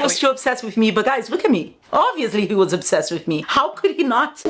was still obsessed with me, but guys, look at me. Obviously, he was obsessed with me. How could he not?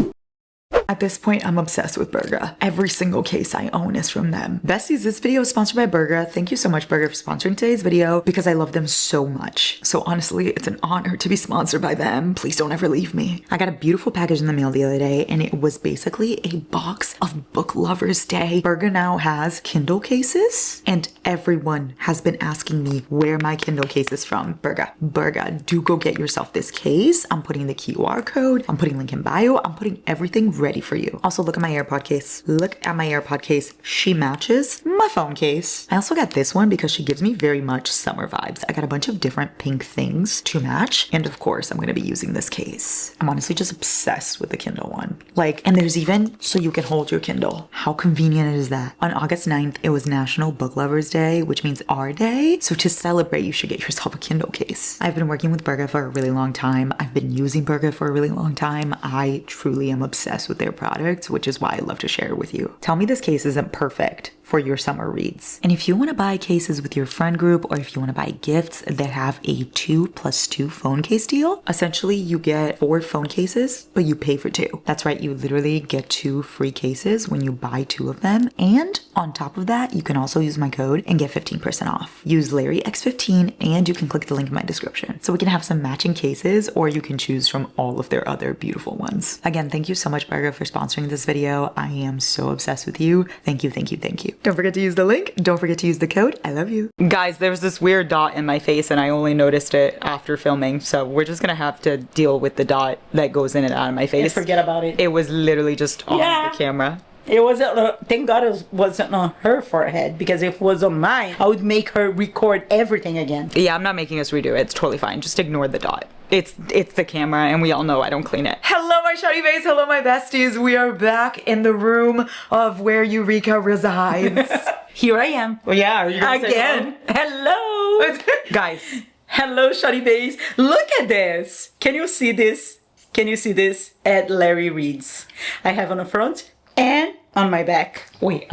At this point, I'm obsessed with Burga. Every single case I own is from them. Besties, this video is sponsored by Burga. Thank you so much, Burga, for sponsoring today's video because I love them so much. So honestly, it's an honor to be sponsored by them. Please don't ever leave me. I got a beautiful package in the mail the other day, and it was basically a box of Book Lovers Day. Burga now has Kindle cases, and everyone has been asking me where my Kindle case is from. Burga, do go get yourself this case. I'm putting the QR code. I'm putting link in bio. I'm putting everything ready for you. Also, look at my AirPod case. Look at my AirPod case. She matches my phone case. I also got this one because she gives me very much summer vibes. I got a bunch of different pink things to match. And of course, I'm going to be using this case. I'm honestly just obsessed with the Kindle one. And there's even so you can hold your Kindle. How convenient is that? On August 9th, it was National Book Lovers Day, which means our day. So to celebrate, you should get yourself a Kindle case. I've been working with Burga for a really long time. I've been using Burga for a really long time. I truly am obsessed with their products, which is why I love to share it with you. Tell me this case isn't perfect for your summer reads. And if you want to buy cases with your friend group, or if you want to buy gifts, they have a 2+2 phone case deal. Essentially, you get 4 phone cases, but you pay for 2. That's right, you literally get 2 free cases when you buy 2 of them. And on top of that, you can also use my code and get 15% off. Use LarryX15 and you can click the link in my description. So we can have some matching cases, or you can choose from all of their other beautiful ones. Again, thank you so much, Burga, for sponsoring this video. I am so obsessed with you. Thank you, thank you, thank you. Don't forget to use the link. Don't forget to use the code. I love you. Guys, there's this weird dot in my face and I only noticed it after filming. So we're just gonna have to deal with the dot that goes in and out of my face. And forget about it. It was literally just on the camera. It wasn't, thank God it wasn't on her forehead, because if it was on mine, I would make her record everything again. Yeah, I'm not making us redo it. It's totally fine. Just ignore the dot. It's the camera, and we all know I don't clean it. Hello, my shawty baes. Hello, my besties. We are back in the room of where Eureka resides. Here I am. Well, yeah, are you gonna again? Say hello? Guys. Hello, shawty baes. Look at this. Can you see this? Can you see this? At Larry Reads. I have on the front and on my back. Wait,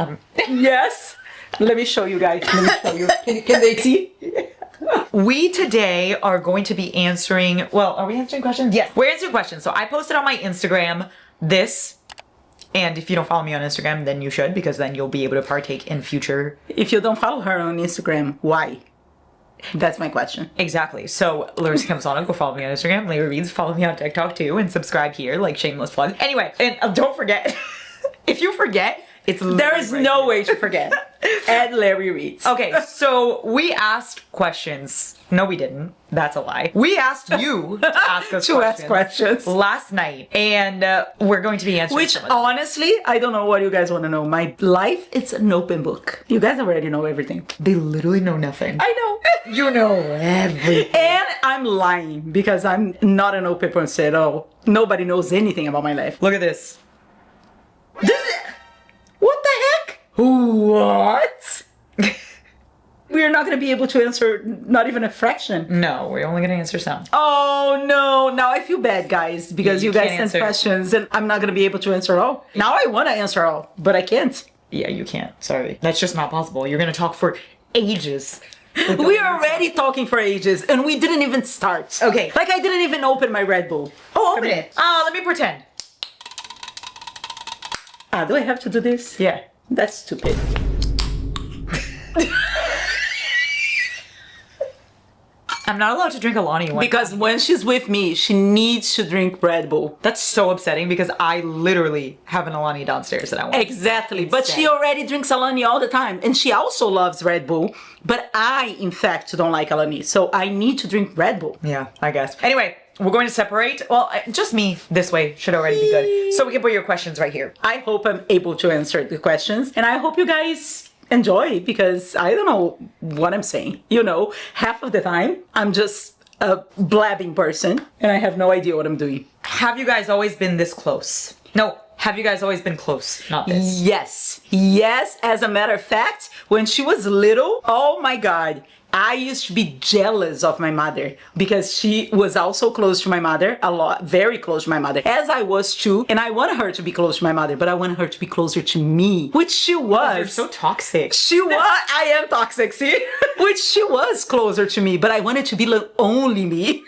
yes. Let me show you guys. Let me show you. Can they see? We today are going to be answering, well, are we answering questions? Yes, we're answering questions. So I posted on my Instagram this, and if you don't follow me on Instagram, then you should, because then you'll be able to partake in future. If you don't follow her on Instagram, why? That's my question. Exactly. So Larissa comes on and go follow me on Instagram. Larry Reads, follow me on TikTok too, and subscribe here, like shameless plug. Anyway, and don't forget, if you forget, there is no way to forget. At Larry Reads. Okay, so we asked questions. No, we didn't. That's a lie. We asked you to ask us questions last night, and we're going to be answering. Which honestly, I don't know what you guys want to know. My life, it's an open book. You guys already know everything. They literally know nothing. I know. You know everything. And I'm lying because I'm not an open person at all. Nobody knows anything about my life. Look at this. What the heck? What? We are not going to be able to answer not even a fraction. No, we're only going to answer some. Oh no, now I feel bad, guys, because you guys sent questions and I'm not going to be able to answer all. Now I want to answer all, but I can't. Yeah, you can't. Sorry. That's just not possible. You're going to talk for ages. We are already talking for ages and we didn't even start. Okay. Like I didn't even open my Red Bull. Oh, open it. Let me pretend. Do I have to do this? Yeah. That's stupid. I'm not allowed to drink Alani because when she's with me, she needs to drink Red Bull. That's so upsetting because I literally have an Alani downstairs that I want. Exactly. But she already drinks Alani all the time. And she also loves Red Bull. But I, in fact, don't like Alani. So I need to drink Red Bull. Yeah, I guess. Anyway, we're going to separate. Well, just me this way should already be good. So we can put your questions right here. I hope I'm able to answer the questions. And I hope you guys enjoy, because I don't know what I'm saying. You know, half of the time I'm just a blabbing person and I have no idea what I'm doing. Have you guys always been this close? No, have you guys always been close? Not this. Yes. Yes, as a matter of fact, when she was little, oh my God, I used to be jealous of my mother because she was also close to my mother, a lot, very close to my mother, as I was too. And I wanted her to be close to my mother, but I wanted her to be closer to me, which she was. Oh, you're so toxic. She was. I am toxic, see? Which she was closer to me, but I wanted to be only me.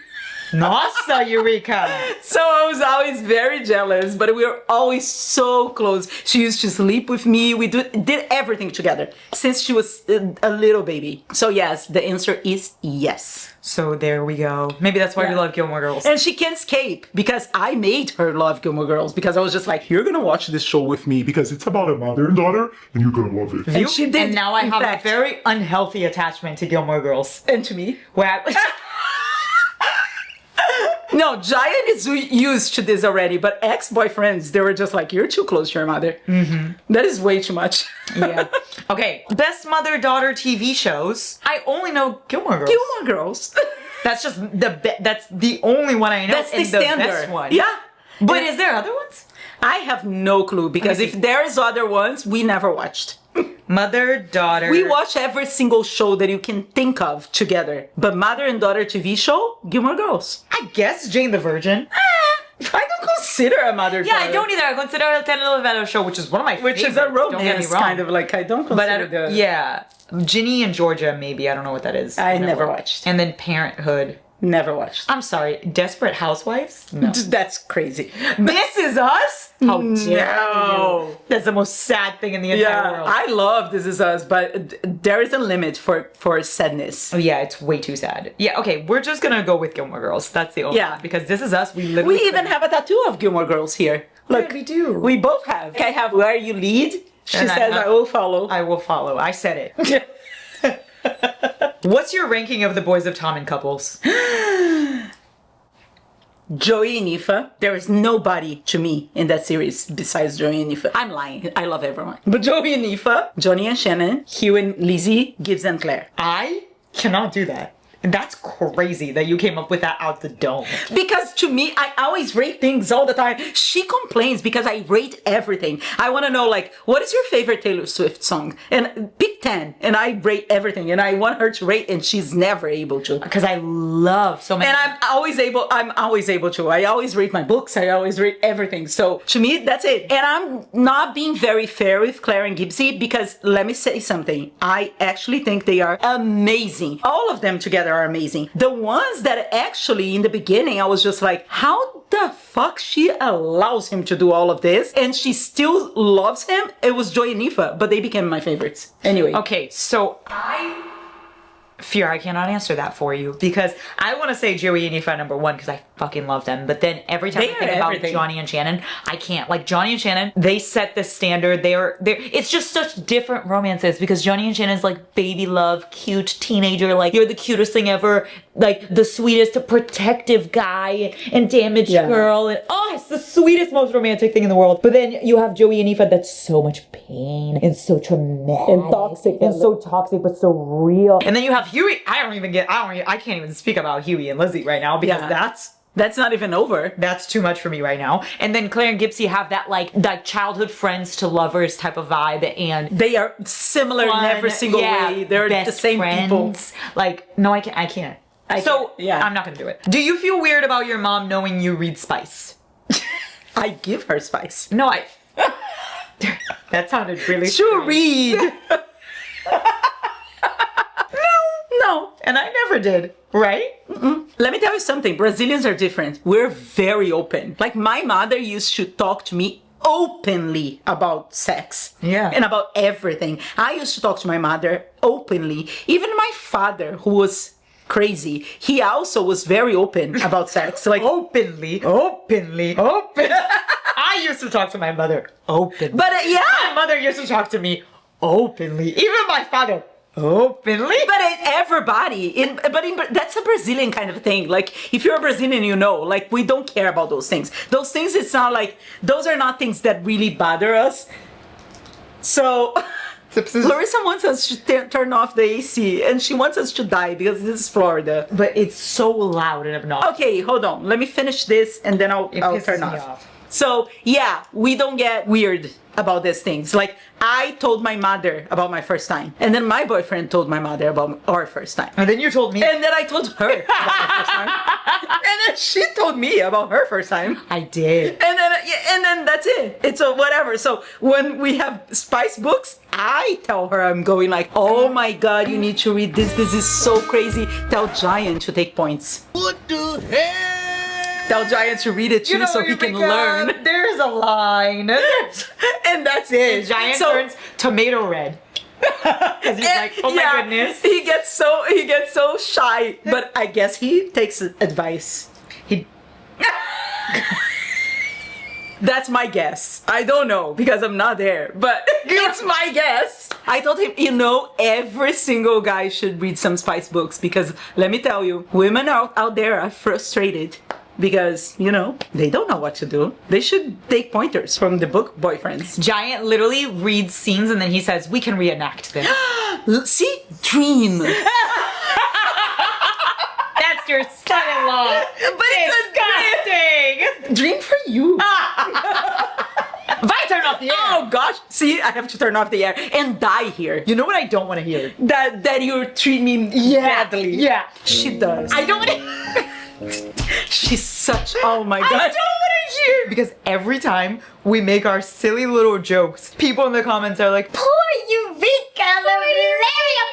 Nossa, Eureka! So I was always very jealous, but we were always so close. She used to sleep with me. We did everything together since she was a little baby. So yes, the answer is yes. So there we go. Maybe that's why we love Gilmore Girls. And she can't escape because I made her love Gilmore Girls because I was just like, You're gonna watch this show with me because it's about a mother and daughter, and you're gonna love it. and she did. And now I in have fact. a very unhealthy attachment to Gilmore Girls. And to me. Where No, Giant is used to this already, but ex-boyfriends, they were just like, you're too close to your mother. Mm-hmm. That is way too much. yeah. Okay, best mother-daughter TV shows. I only know Gilmore Girls. Gilmore Girls. That's just that's the only one I know. That's the and standard. best one. Yeah. But is there other ones? I have no clue because if there is other ones, we never watched. Mother, daughter. We watch every single show that you can think of together. But mother and daughter TV show, Gilmore Girls. I guess Jane the Virgin. I don't consider a mother. Yeah, I don't either. I consider a telenovela show, which is one of my Which favorites. is a Don't get me romance wrong. kind of like I don't consider But I don't, yeah, Ginny and Georgia maybe. I don't know what that is. I never watched. And then Parenthood. Never watched. I'm sorry, Desperate Housewives? No. That's crazy. This Is Us? How dare No. you? That's the most sad thing in the entire Yeah, world. I love This Is Us, but there is a limit for sadness. Oh yeah, it's way too sad. Yeah, okay, we're just gonna go with Gilmore Girls. That's the only one. Because This Is Us, we literally We even have a tattoo of Gilmore Girls here. Look, we do. We both have. I have Where You Lead. She And says I will follow. I will follow. I said it. What's your ranking of the Boys of Tom and couples? Joey and Aoife. There is nobody to me in that series besides Joey and Aoife. I'm lying. I love everyone. But Joey and Aoife, Johnny and Shannon, Hugh and Lizzie, Gibbs and Claire. I cannot do that. And that's crazy that you came up with that out the dome. Because to me, I always rate things all the time. She complains because I rate everything. I want to know, like, what is your favorite Taylor Swift song? And pick 10. And I rate everything. And I want her to rate, and she's never able to. Because I love so many. And I'm always able to. I always rate my books. I always rate everything. So to me, that's it. And I'm not being very fair with Claire and Gibbsy because let me say something. I actually think they are amazing. All of them together are amazing. The ones that actually in the beginning, I was just like, how the fuck she allows him to do all of this and she still loves him? It was Joy and Aoife, but they became my favorites. Anyway. Okay, so I fear I cannot answer that for you because I want to say Joey and Aoife are number one because I fucking love them. But then every time They I think are about everything. Johnny and Shannon, I can't. Like Johnny and Shannon, they set the standard. They're it's just such different romances because Johnny and Shannon's like baby love, cute teenager, like you're the cutest thing ever, like the sweetest protective guy and damaged girl, and oh, it's the sweetest, most romantic thing in the world. But then you have Joey and Aoife that's so much pain and so traumatic And toxic. and so toxic but so real. And then you have Huey. I can't even speak about Huey and Lizzie right now because that's not even over. that's too much for me right now. And then Claire and Gibbsy have that like childhood friends to lovers type of vibe, and They are similar in every single way. They're the same people. Like, no, I can't. I'm not gonna do it. Do you feel weird about your mom knowing you read Spice? I give her Spice. No, that sounded really To strange. read. No. And I never did, right? Let me tell you something. Brazilians are different. We're very open. Like my mother used to talk to me openly about sex. Yeah. And about everything. I used to talk to my mother openly. Even my father, who was crazy, he also was very open about sex. Like Openly. I used to talk to my mother openly. But My mother used to talk to me openly. Even my father openly. But everybody, that's a Brazilian kind of thing. Like, if you're a Brazilian, you know, like, we don't care about those things. Those things, it's not like, those are not things that really bother us. So, Larissa wants us to turn off the AC, and she wants us to die because this is Florida. But it's so loud and obnoxious. Okay, hold on. Let me finish this, and then I'll turn pisses me off. off. So, yeah, we don't get weird about these things. Like, I told my mother about my first time, and then my boyfriend told my mother about our first time. And then you told me. And then I told her about my first time. And then she told me about her first time. I did. And then that's it. It's a whatever. So when we have spice books, I tell her I'm going like, oh my god, you need to read this. This is so crazy. Tell Giant to take points. What the hell? Tell Giant to read it too, so he can learn. There's a line. And that's it. And Giant turns tomato red. Because he's like, oh my goodness. He gets so shy. But I guess he takes advice. He That's my guess. I don't know because I'm not there, but it's my guess. I told him, you know, every single guy should read some spice books because let me tell you, women out there are frustrated because, you know, they don't know what to do. They should take pointers from the book boyfriends. Giant literally reads scenes and then he says, we can reenact this. See? Dream. That's your son-in-law. But disgusting. Dream for you. If I turn off the air. Oh gosh. See, I have to turn off the air and die here. You know what I don't want to hear? That you treat me badly. Yeah. She does. I don't want to... She's such, oh my god. I don't want to hear. Because every time we make our silly little jokes, people in the comments are like, Poor Eureka! Larry,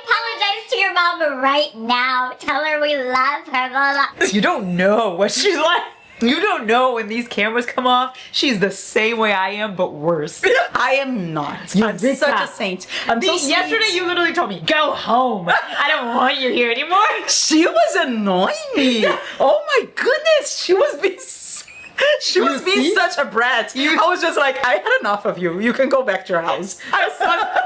apologize to your mama right now. Tell her we love her. Blah, blah. you don't know what she's like. You don't know when these cameras come off. She's the same way I am, but worse. I am not. You're I'm big such cat. a saint. I'm so sweet. Yesterday you literally told me, go home. I don't want you here anymore. She was annoying me. Oh my goodness. She was being see? such a brat. I was just like, I had enough of you. You can go back to your house. I was like,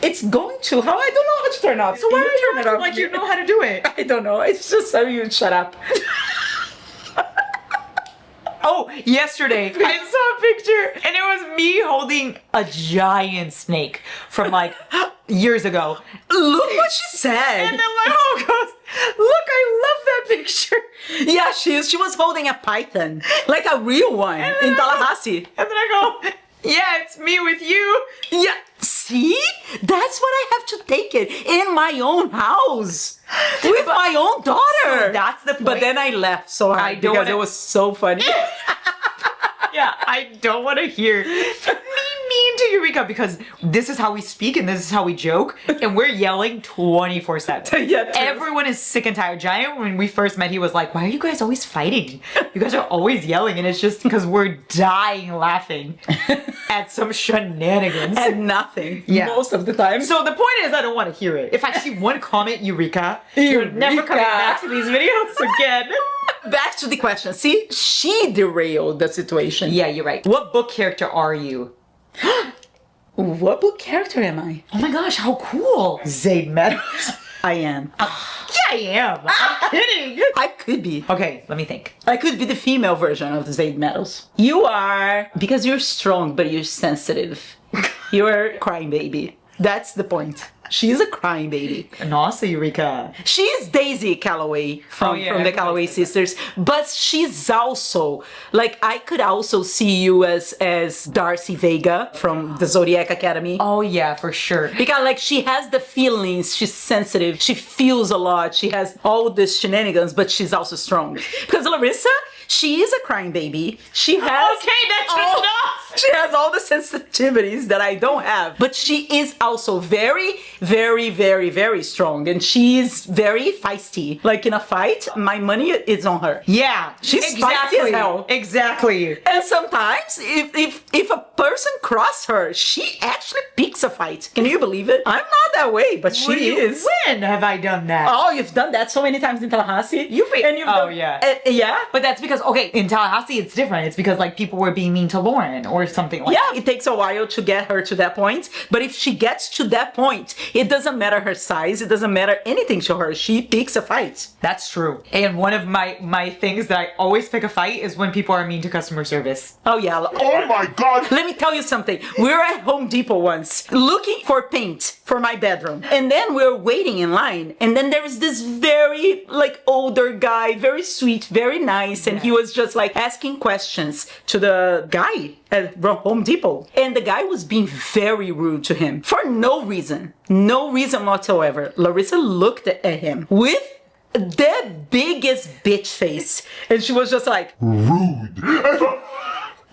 it's going to. How? I don't know how to turn off. So why You are you turn it acting off? like you know how to do it? I don't know. It's just so you shut up. Oh, yesterday I saw a picture and it was me holding a giant snake from like years ago. Look what she said. And then my mom goes, look, I love that picture. Yeah, she was holding a python, like a real one in Tallahassee. And then I go, yeah, it's me with you. Yeah, see? That's what I have to take it in my own house with my own daughter. So that's the point. But then I left so hard I don't because wanna- it was so funny. Yeah, I don't want to hear me mean to Eureka because this is how we speak and this is how we joke and we're yelling 24/7. Yeah, true. Everyone is sick and tired. Giant, when we first met, he was like, why are you guys always fighting? You guys are always yelling and it's just because we're dying laughing at some shenanigans. And nothing. Yeah. Most of the time. So the point is I don't want to hear it. If I see one comment, Eureka, you're never coming back to these videos again. Back to the question. See, she derailed the situation. Yeah, you're right. What book character are you? What book character am I? Oh my gosh, how cool. Zayd Meadows. I am. Yeah, I am. I'm kidding. I could be. Okay, let me think. I could be the female version of Zayd Meadows. You are, because you're strong, but you're sensitive. You're a crying baby. That's the point. She's a crying baby. And also Eureka. She's Daisy Calloway from the everybody Calloway says sisters, but she's also, like, I could also see you as Darcy Vega from the Zodiac Academy. Oh yeah, for sure. Because, like, she has the feelings, she's sensitive, she feels a lot, she has all this shenanigans, but she's also strong. Because Larissa, she is a crying baby. She has... Okay, that's enough! She has all the sensitivities that I don't have. But she is also very, very, very, very strong. And she's very feisty. Like, in a fight, my money is on her. Yeah, She's feisty as hell. Exactly. And sometimes, if a person crosses her, she actually picks a fight. Can you believe it? I'm not that way, but she is. When have I done that? Oh, you've done that so many times in Tallahassee. Yeah. Yeah. But that's because, okay, in Tallahassee it's different. It's because like people were being mean to Lauren or something like that. Yeah, it takes a while to get her to that point. But if she gets to that point, it doesn't matter her size. It doesn't matter anything to her. She picks a fight. That's true. And one of my things that I always pick a fight is when people are mean to customer service. Oh, yeah. Oh my god! Let me tell you something. We were at Home Depot once looking for paint for my bedroom. And then we were waiting in line. And then there was this very, like, older guy, very sweet, very nice. And he was just, like, asking questions to the guy at Home Depot. And the guy was being very rude to him for no reason. No reason whatsoever. Larissa looked at him with the biggest bitch face. And she was just like, Rude.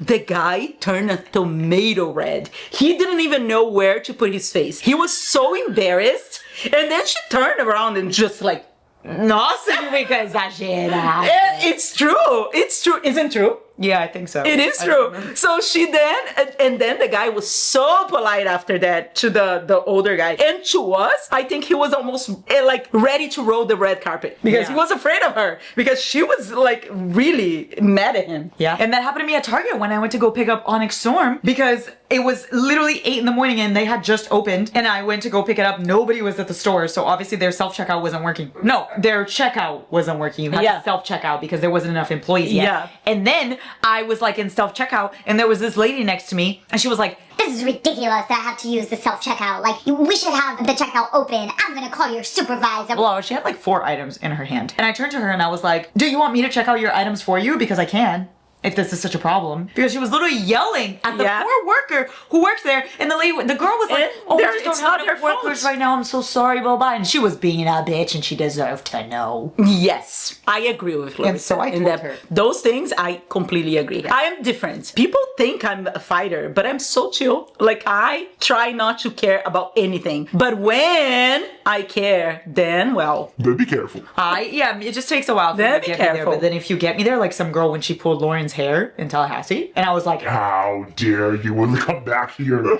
The guy turned a tomato red. He didn't even know where to put his face. He was so embarrassed. And then she turned around and just like, Nossa, eureka exagera. it's true. It's true. Isn't true? Yeah, I think so. It is true. So she then, and then the guy was so polite after that to the older guy. And to us, I think he was almost like ready to roll the red carpet because he was afraid of her because she was like really mad at him. Yeah. And that happened to me at Target when I went to go pick up Onyx Storm because it was literally 8 in the morning and they had just opened and I went to go pick it up. Nobody was at the store. So obviously their self-checkout wasn't working. No, their checkout wasn't working. You had to self-checkout because there wasn't enough employees yet. Yeah. And then I was like in self-checkout and there was this lady next to me and she was like, This is ridiculous that I have to use the self-checkout. Like, we should have the checkout open. I'm gonna call your supervisor. well, she had like 4 items in her hand. And I turned to her and I was like, do you want me to check out your items for you? Because I can. If this is such a problem. Because she was literally yelling at the poor worker who works there. And the girl was like, oh, we just don't have enough workers right now. I'm so sorry, blah, blah. And she was being a bitch and she deserved to know. Yes, I agree with Larissa. And so I told her. Those things, I completely agree. I am different. People think I'm a fighter, but I'm so chill. Like, I try not to care about anything. But when I care, then, well. Then be careful. It just takes a while for Then me to be get me there. careful. But then if you get me there, like some girl when she pulled Lauren's hair in Tallahassee, and I was like, How dare you want to come back here?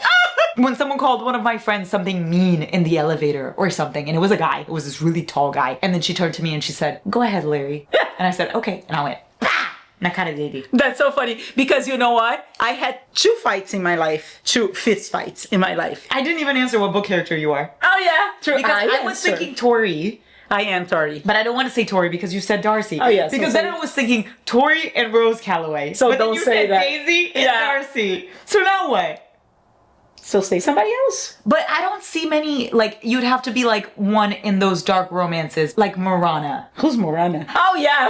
when someone called one of my friends something mean in the elevator or something, and it was a guy, it was this really tall guy, and then she turned to me and she said, go ahead, Larry. And I said, okay. And I went, bah! And I kind of did it. That's so funny because you know what? I had 2 fights in my life. 2 fist fights in my life. I didn't even answer what book character you are. Oh yeah, true. Because I was thinking Tori. I am Tori. But I don't want to say Tori because you said Darcy. Oh, yes. Because then I was thinking Tori and Rose Calloway. So but don't then you say said that. Daisy and Yeah. Darcy. So now what? So say somebody else. But I don't see many, like, you'd have to be like one in those dark romances, like Marana. Who's Morana? Oh yeah.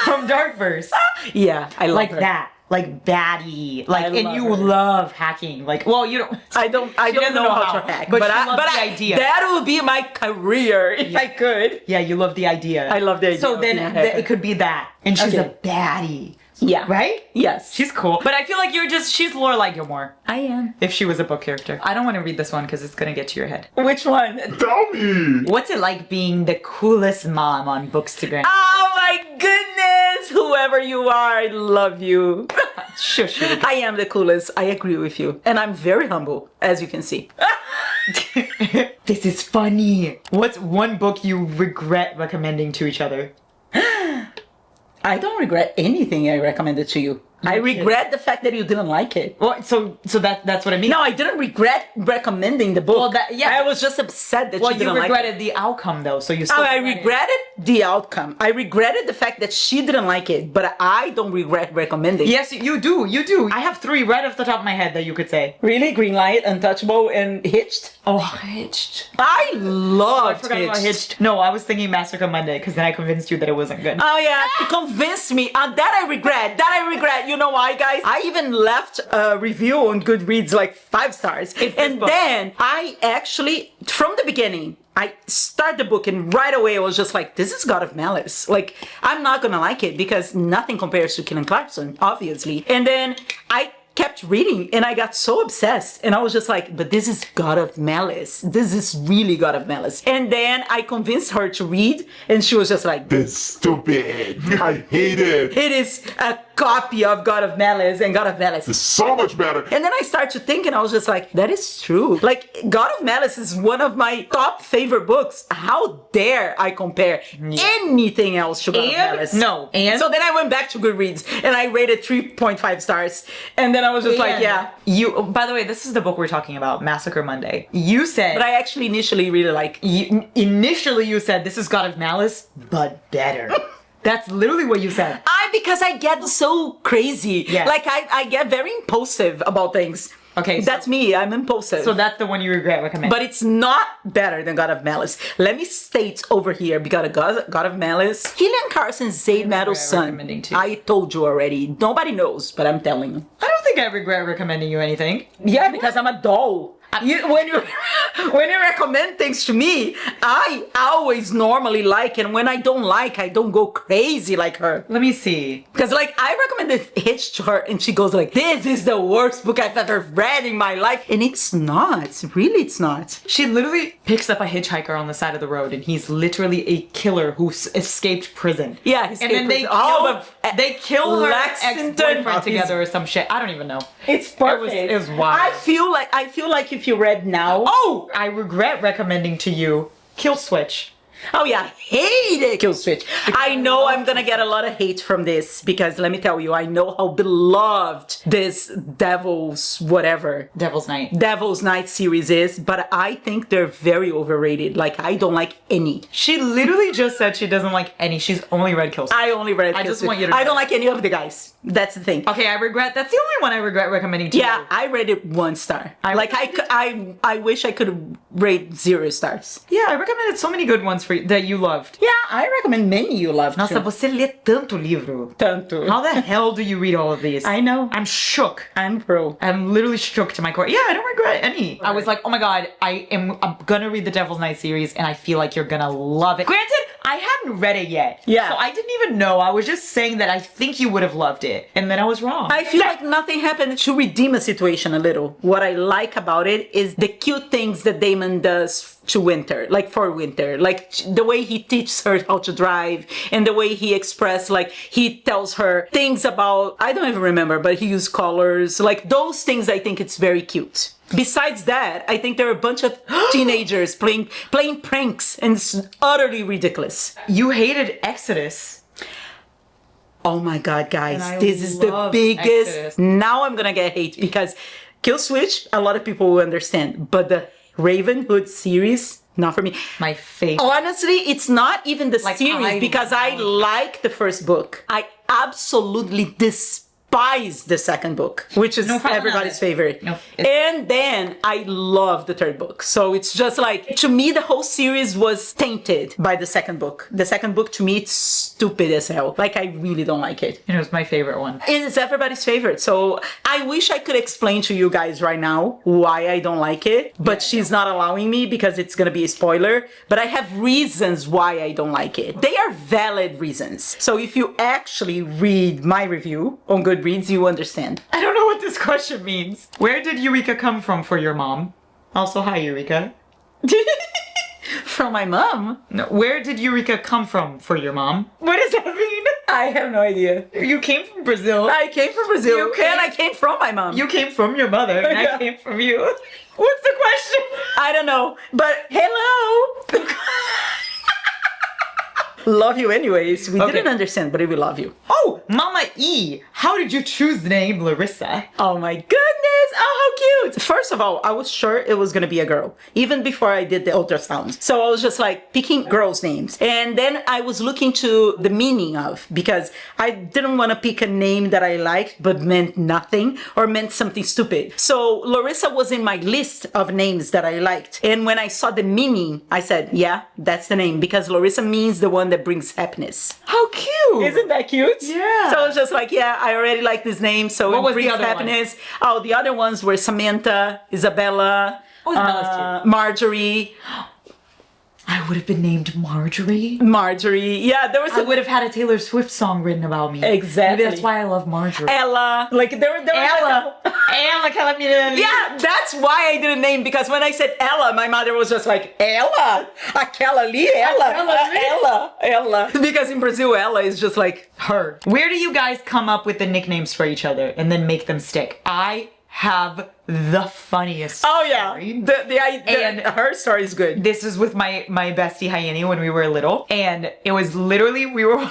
From Darkverse. Yeah, I love Like her. that. Like baddie. Like, I and love you her. love hacking. Like, well, you don't. I don't doesn't know how how, to hack, but she I, loves but the I, idea. that would be my career if I could. Yeah, you love the idea. I love the idea So of then being a hacker. it could be that. And she's Okay. a baddie. Yeah. Right? Yes. She's cool. But I feel like she's Lorelai Gilmore. I am. If she was a book character. I don't want to read this one because it's going to get to your head. Which one? Tell me. What's it like being the coolest mom on Bookstagram? Oh my goodness! Whoever you are, I love you. Shush. I am the coolest. I agree with you. And I'm very humble, as you can see. This is funny. What's one book you regret recommending to each other? I don't regret anything I recommended to you. I regret the fact that you didn't like it. Well, so that's what I mean. No, I didn't regret recommending the book. Well, I was just upset that well, you didn't like it. regretted the outcome though, so you still. Oh, I regretted the outcome. I regretted the fact that she didn't like it, but I don't regret recommending. Yes, you do. You do. I have 3 right off the top of my head that you could say. Really? Greenlight, Untouchable, and Hitched? Oh, Hitched. I loved I forgot about Hitched. No, I was thinking Massacre Monday because then I convinced you that it wasn't good. Oh yeah, you convinced me. That I regret. You know why, guys? I even left a review on Goodreads like 5 stars. And then I actually, from the beginning, I start the book and right away I was just like, this is God of Malice. Like, I'm not gonna like it because nothing compares to Killing Clarkson, obviously. And then I kept reading and I got so obsessed and I was just like, but this is God of Malice. This is really God of Malice. And then I convinced her to read and she was just like, This is stupid. I hate it. it is a copy of God of Malice and God of Malice. It's so much better. And then I started to think and I was just like, that is true. Like, God of Malice is one of my top favorite books. How dare I compare anything else to God of Malice? No. And so then I went back to Goodreads and I rated 3.5 stars. And then I was just like, yeah. You. By the way, this is the book we're talking about, Massacre Monday. You said. But I actually initially really like. Initially, you said this is God of Malice, but better. That's literally what you said. Because I get so crazy. Yeah. Like I get very impulsive about things. Okay, so- That's me. I'm impulsive. So that's the one you regret recommending. But it's not better than God of Malice. Let me state over here, because God of Malice, Killian Carson's Zayd Meadows' son. recommending too. I told you already. Nobody knows, but I'm telling you. I don't think I regret recommending you anything. Yeah, because I'm a doll. when you recommend things to me, I always normally like, and when I don't like, I don't go crazy like her. Let me see. Because like I recommended Hitch to her, and she goes like, "This is the worst book I've ever read in my life," and it's not. Really, it's not. She literally picks up a hitchhiker on the side of the road, and he's literally a killer who escaped prison. Yeah, and then they kill her Lexington ex-boyfriend together or some shit. I don't even know. It's perfect. It was wild. I feel like if you read now. Oh, I regret recommending to you Kill Switch. Oh yeah, I hated Kill Switch. I know I'm gonna get a lot of hate from this because let me tell you, I know how beloved this Devil's Night series is, but I think they're very overrated. Like I don't like any. She literally just said she doesn't like any. She's only read Kill Switch. I only read Kill Switch. Want you to know. I don't like any of the guys. That's the thing. Okay, that's the only one I regret recommending to you. Yeah, I rated 1 star. I wish I could rate 0 stars. Yeah, I recommended so many good ones for you that you loved. Yeah, I recommend many you loved. Nossa, você lê tanto livro. Tanto. How the hell do you read all of these? I know. I'm shook. I'm pro. I'm literally shook to my core. Yeah, I don't regret any. I was like, oh my god, I'm gonna read the Devil's Night series and I feel like you're gonna love it. Granted, I hadn't read it yet. Yeah. So I didn't even know. I was just saying that I think you would have loved it. And then I was wrong. I feel like nothing happened to redeem a situation a little. What I like about it is the cute things that Damon does to Winter, like for Winter, like the way he teaches her how to drive and the way he express, like he tells her things about, I don't even remember, but he used colors, like those things. I think it's very cute. Besides that, I think there are a bunch of teenagers playing pranks and it's utterly ridiculous. You hated Exodus. Oh my god, guys, this is the biggest. Exodus. Now I'm gonna get hate because Kill Switch, a lot of people will understand, but the Raven Hood series, not for me. My favorite. Honestly, it's not even the series because I like the first book. I absolutely despise the second book, which is everybody's favorite. No, and then I love the third book. So it's just like, to me, the whole series was tainted by the second book. The second book, to me, it's stupid as hell. Like, I really don't like it. It was my favorite one. It's everybody's favorite. So I wish I could explain to you guys right now why I don't like it, but she's not allowing me because it's gonna be a spoiler. But I have reasons why I don't like it. They are valid reasons. So if you actually read my review on Goodreads, you understand. I don't know what this question means. Where did Eureka come from for your mom? Also, hi, Eureka. From my mom? No, where did Eureka come from for your mom? What does that mean? I have no idea. You came from Brazil. I came from Brazil. And I came from my mom. You came from your mother, and I came from you. What's the question? I don't know, but hello. Love you anyways. We didn't understand, but we love you. Oh, Mama E, how did you choose the name Larissa? Oh my goodness. Oh, how cute. First of all, I was sure it was going to be a girl, even before I did the ultrasound. So I was just like picking girls' names. And then I was looking to the meaning of, because I didn't want to pick a name that I liked, but meant nothing or meant something stupid. So Larissa was in my list of names that I liked. And when I saw the meaning, I said, yeah, that's the name, because Larissa means the one that brings happiness. How cute! Isn't that cute? Yeah. So I was just like, yeah, I already like this name, so what it was brings the other happiness. Oh, the other ones were Samantha, Isabella, Marjorie. I would have been named Marjorie. Marjorie. Yeah, there was I would have had a Taylor Swift song written about me. Exactly. Maybe that's why I love Marjorie. Ella. Like there Ella. Ella Calamina. Yeah, that's why I didn't name, because when I said Ella, my mother was just like, Ella? Aquela ali? Ella. Because in Brazil, Ella is just like her. Where do you guys come up with the nicknames for each other and then make them stick? I have the funniest story. And her story is good. This is with my bestie Hyeni when we were little, and it was literally we were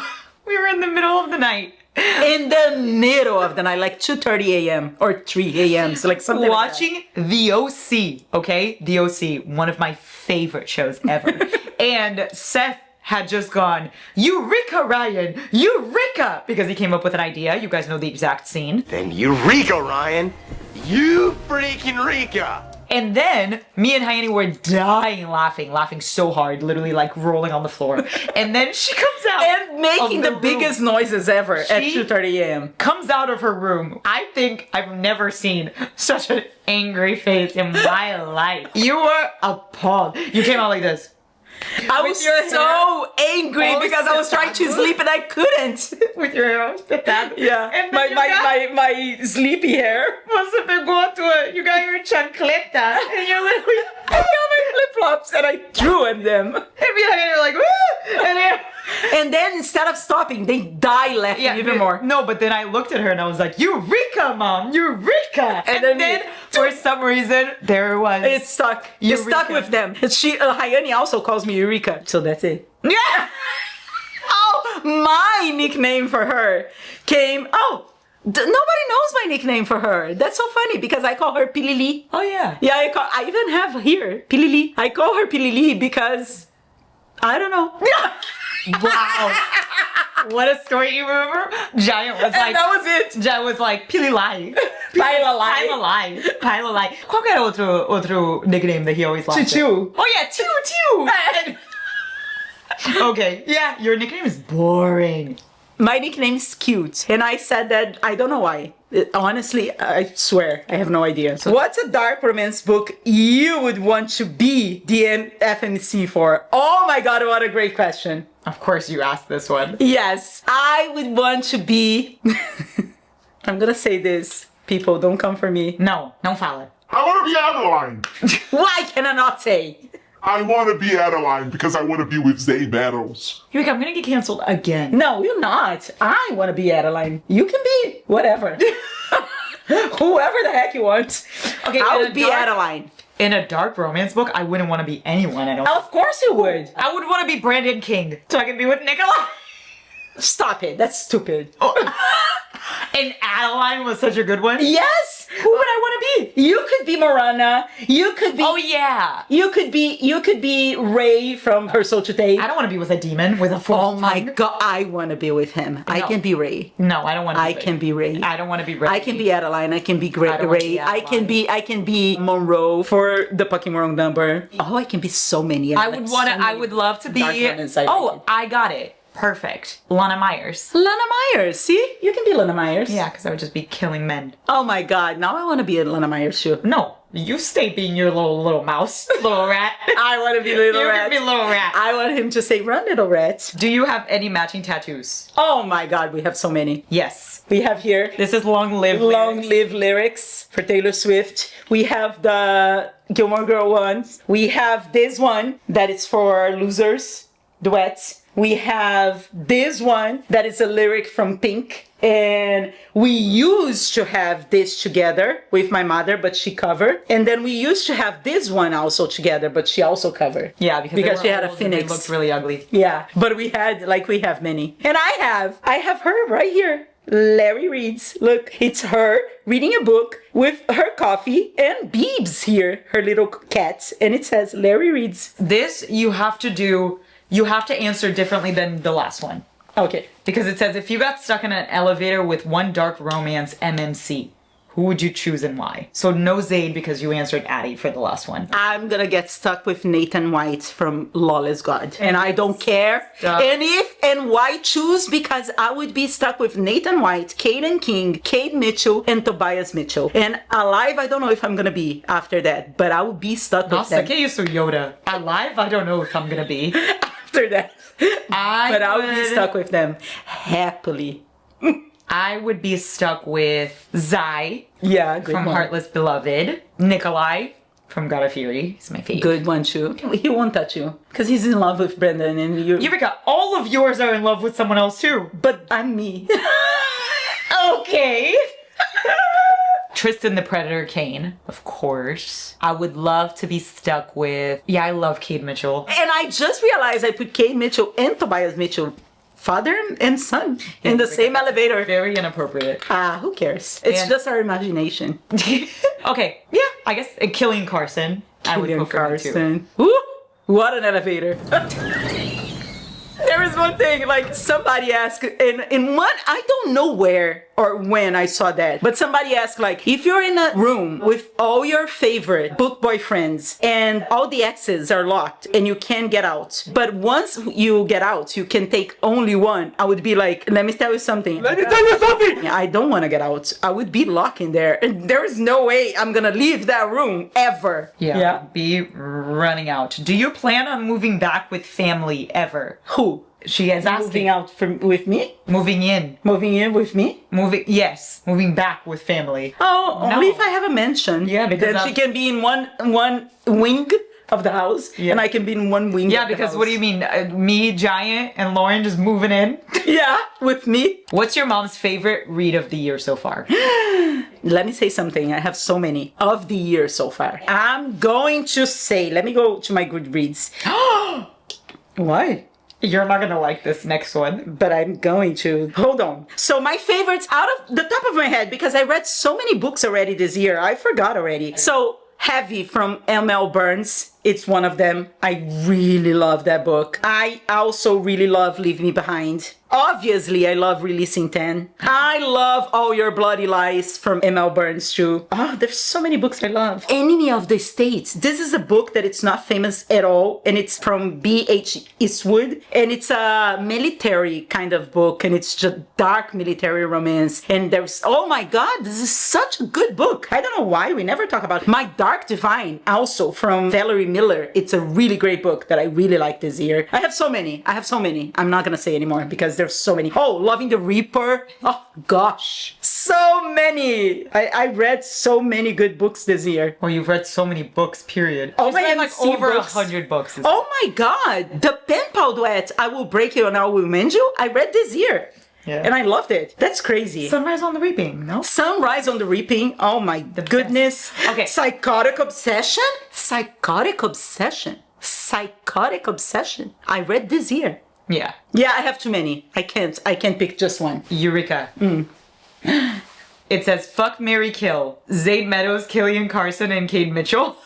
in the middle of the night. In the middle of the night, like 2:30 a.m. or 3 a.m. So like something watching like The OC, okay? The OC, one of my favorite shows ever. And Seth had just gone, Eureka, Ryan, Eureka! Because he came up with an idea. You guys know the exact scene. Then Eureka, Ryan. You freaking Eureka! And then me and Hyeni were dying laughing so hard, literally like rolling on the floor. And then she comes out And making of the room. biggest noises ever at She- 2:30 a.m. Comes out of her room. I think I've never seen such an angry face in my life. You were appalled. You came out like this. I With was your so angry all because I was trying to spit sleep and I couldn't. With your hair all spit out. Yeah, And my, then you my, got- my, my sleepy hair. Você pegou you got your chancleta and you're literally I got my flip-flops and I threw at them. and you're like, woo! And then, And then instead of stopping, they die laughing even more. No, but then I looked at her and I was like, Eureka, Mom! Eureka! And then for some reason, there it was. It's stuck. It's stuck Eureka. with them. She, Hyeni also calls me Eureka, so that's it. Yeah! Oh, my nickname for her came. Oh, nobody knows my nickname for her. That's so funny because I call her Pilili. Oh, yeah. Yeah, I even have here Pilili. I call her Pilili because I don't know. Wow. What a story you remember? Giant was like, And that was it. Giant was like, Pililai. Pilalai. Pilalai. Pilalai. Qual que era outro nickname that he always laughed at? Choo-choo. Oh, yeah, Choo-choo. Okay, yeah, your nickname is boring. My nickname is cute, and I said that I don't know why. Honestly, I swear I have no idea. What's a dark romance book you would want to be the FMC for? Oh my god, what a great question. Of course you asked this one. Yes, I would want to be. I'm gonna say this. People, don't come for me. Não fala. I want to be Adeline. Why can I not say? I want to be Adeline because I want to be with Zay Battles. Eureka, I'm gonna get canceled again. No, you're not. I want to be Adeline. You can be whatever. Whoever the heck you want. Okay, I in would a be dark- Adeline. In a dark romance book, I wouldn't want to be anyone, I don't Of course you would. I would want to be Brandon King, so I can be with Nicola. Stop it. That's stupid. And Adeline was such a good one. Yes. Who would I want to be? You could be Marana. You could be. Oh yeah. You could be Ray from Her Soul Today. I don't want to be with a demon with a full. Oh my tongue. god, I want to be with him. I No. can be Ray. No, I don't want to. I can be Ray. I don't want to be Ray. I can be Adeline. I can be I don't wanna Ray. be I can be Monroe for the Pokemon number. Oh, I can be so many. I would want to. I would love to be. dark romance I Oh, reckon. I got it. Perfect. Lana Myers. Lana Myers. See, you can be Lana Myers. Yeah, because I would just be killing men. Oh my god, now I want to be a Lana Myers too. No, you stay being your little mouse, little rat. I want to be Little You Rat. can be little rat. I want him to say, "Run, Little Rat." Do you have any matching tattoos? Oh my god, we have so many. Yes. We have here This is Long Live Long Lyrics. Live Lyrics for Taylor Swift. We have the Gilmore Girl ones. We have this one that is for losers, duets. We have this one that is a lyric from Pink. And we used to have this together with my mother, but she covered. And then we used to have this one also together, but she also covered. Yeah, because because they she were had a old and they phoenix. looked really ugly. Yeah, but we have many. And I have her right here. Larry reads. Look, it's her reading a book with her coffee and Beebs here, her little cat. And it says Larry reads. This you have to do. You have to answer differently than the last one. Okay. Because it says, if you got stuck in an elevator with one dark romance MMC, who would you choose and why? So no Zayd because you answered Addie for the last one. I'm gonna get stuck with Nathan White from Lawless God. And I don't care. Stuck. And why choose? Because I would be stuck with Nathan White, Caden King, Kate Mitchell, and Tobias Mitchell. And alive, I don't know if I'm gonna be after that, but I would be stuck with Nossa, them que isso, Yoda? Alive? I don't know if I'm gonna be. after that. But I would be would- stuck with them happily. I would be stuck with Zai Yeah, good from one. Heartless Beloved, Nikolai from God of Fury. He's my favorite. Good one too. He won't touch you because he's in love with Brendan, and you. Eureka, all of yours are in love with someone else too. But I'm me. Okay. Tristan the Predator Kane, of course. I would love to be stuck with. Yeah, I love Cade Mitchell. And I just realized I put Kate Mitchell and Tobias Mitchell, father and son, in the same elevator. Very inappropriate. Who cares? It's And- just our imagination. Okay, yeah, I guess Killian Carson. I would Killian go for him too. Carson. Woo! What an elevator. There is one thing, like somebody asked in one, I don't know where or when I saw that. But somebody asked, like, if you're in a room with all your favorite book boyfriends and all the exes are locked and you can't get out, but once you get out, you can take only one, I would be like, let me tell you something. Let me tell you something! I don't want to get out. I would be locked in there. And there is no way I'm gonna leave that room ever. Yeah. Be running out. Do you plan on moving back with family ever? Who? She is asking. Moving out with me? Moving in. Moving in with me? Yes. Moving back with family. Oh, No. only if I have a mansion. Yeah, because then she can be in one wing of the house, and I can be in one wing. Yeah, of the because house. what do you mean? Me, Giant, and Lauren just moving in? Yeah, with me. What's your mom's favorite read of the year so far? Let me say something. I have so many of the year so far. I'm going to say, let me go to my Goodreads. Why? You're not gonna like this next one. But I'm going to. Hold on. So my favorites out of the top of my head, because I read so many books already this year, I forgot already. So Heavy from M.L. Burns. It's one of them. I really love that book. I also really love Leave Me Behind. Obviously, I love Releasing 10. I love All Your Bloody Lies from M.L. Burns too. Oh, there's so many books I love. Enemy of the States. This is a book that it's not famous at all, and it's from B.H. Eastwood, and it's a military kind of book, and it's just dark military romance. And there's, oh my God, this is such a good book. I don't know why we never talk about it. My Dark Divine, also from Valerie Miller. It's a really great book that I really like this year. I have so many. I'm not gonna say anymore because there's so many. Oh, Loving the Reaper. Oh gosh, so many. I read so many good books this year. Well, you've read so many books, period. Oh, She's read like MC over books. 100 books. Oh my God, the pen pal duet, I Will Break You and I Will Mend You, I read this year. Yeah. And I loved it. That's crazy. Sunrise on the Reaping, no? Sunrise on the Reaping. Oh my goodness. best. Okay. Psychotic Obsession. Psychotic Obsession. Psychotic Obsession. I read this year. Yeah. Yeah, I have too many. I can't pick just one. Eureka. It says, fuck, marry, kill. Zayd Meadows, Killian Carson, and Cade Mitchell.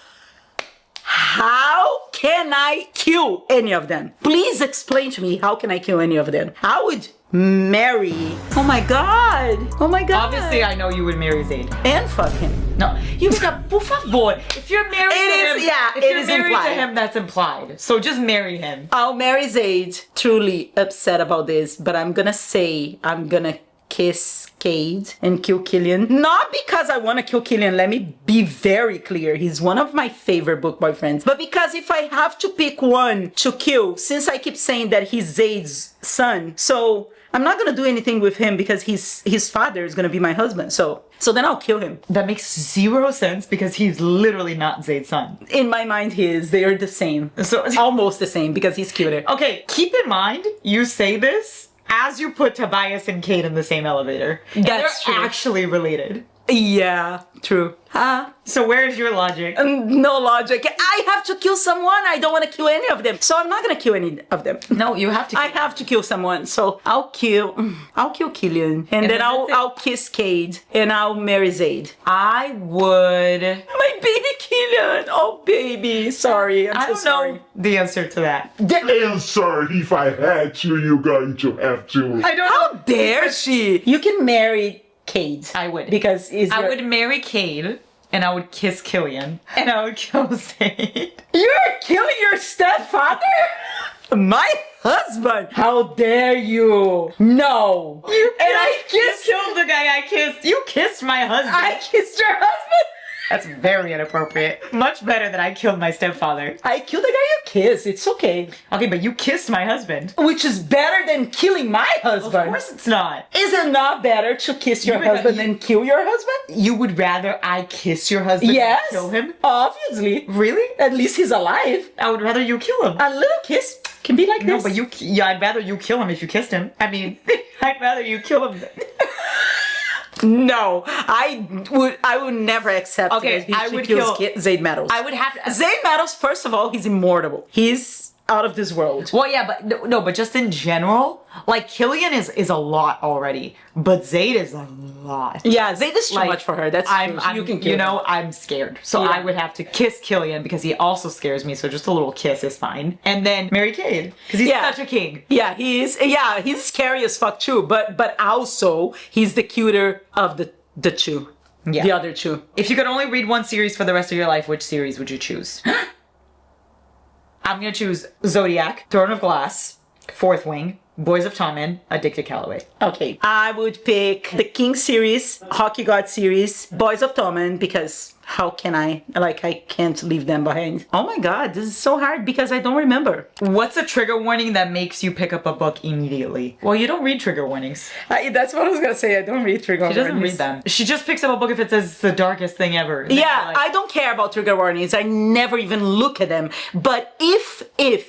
How can I kill any of them? Please explain to me, how can I kill any of them? I would marry. Oh my God. Oh my God. Obviously, I know you would marry Zayd. And fuck him. No, Eureka, por favor. If you're married to him, yeah, if it you're is married implied. to him, that's implied. So just marry him. I'll marry Zayd. Truly upset about this, but I'm gonna say I'm gonna kiss Cade and kill Killian. Not because I want to kill Killian, let me be very clear. He's one of my favorite book boyfriends. But because if I have to pick one to kill, since I keep saying that he's Zayd's son, so I'm not gonna do anything with him because his father is gonna be my husband. So then I'll kill him. That makes zero sense because he's literally not Zayd's son. In my mind, he is. They are the same. So Almost the same because he's cuter. okay, keep in mind, you say this as you put Tobias and Cade in the same elevator. And That's they're true. actually related. Yeah, true. So where's your logic? No logic. I have to kill someone. I don't want to kill any of them. So I'm not gonna kill any of them. No, you have to. I have to kill someone. So I'll kill Killian. And then then I'll that's it. I'll kiss Cade. And I'll marry Zayd. I would. My baby Killian. Oh baby. Sorry. I'm I so don't sorry. know the answer to that. Answer, if I had to, you're going to have to. I don't How know. dare she? You can marry Cade. I would. Because I would marry Cade, and I would kiss Killian, and I would kill Zayd. You're killing your stepfather? My husband? How dare you? No. I killed the guy I kissed. You kissed my husband. I kissed your husband? That's very inappropriate. Much better than I killed my stepfather. I killed the guy you kissed. It's okay. Okay, but you kissed my husband. Which is better than killing my husband. Of course it's not. Is it not better to kiss your You- husband you- than kill your husband? You would rather I kiss your husband Yes. than kill him? Obviously. Really? At least he's alive. I would rather you kill him. A little kiss can be like No, this. but I'd rather you kill him if you kissed him. I mean, I'd rather you kill him. No, I would never accept Okay, it. He I should would kill kill- Zayd Meadows. I would have to. Zayd Meadows, first of all, he's immortal. He's out of this world. Well, yeah, but no, but just in general, like Killian is a lot already, but Zayd is a lot. Yeah, Zayd is too Like, much for her. That's true. You can kill him. I'm scared. So Yeah. I would have to kiss Killian because he also scares me. So just a little kiss is fine. And then marry Cade because he's Yeah. such a king. Yeah, he's scary as fuck too, but also he's the cuter of the two. Yeah. The other two. If you could only read one series for the rest of your life, which series would you choose? I'm gonna choose Zodiac, Throne of Glass, Fourth Wing, Boys of Tommen, Addicted Calloway. Okay. I would pick the King series, Hockey God series, Boys of Tommen, because how can I can't leave them behind. Oh my god, this is so hard because I don't remember. What's a trigger warning that makes you pick up a book immediately? Well, you don't read trigger warnings. That's what I was gonna say. I don't read trigger She doesn't read them. She just picks up a book if it says it's the darkest thing ever. And then Yeah, you're like, I don't care about trigger warnings. I never even look at them. But if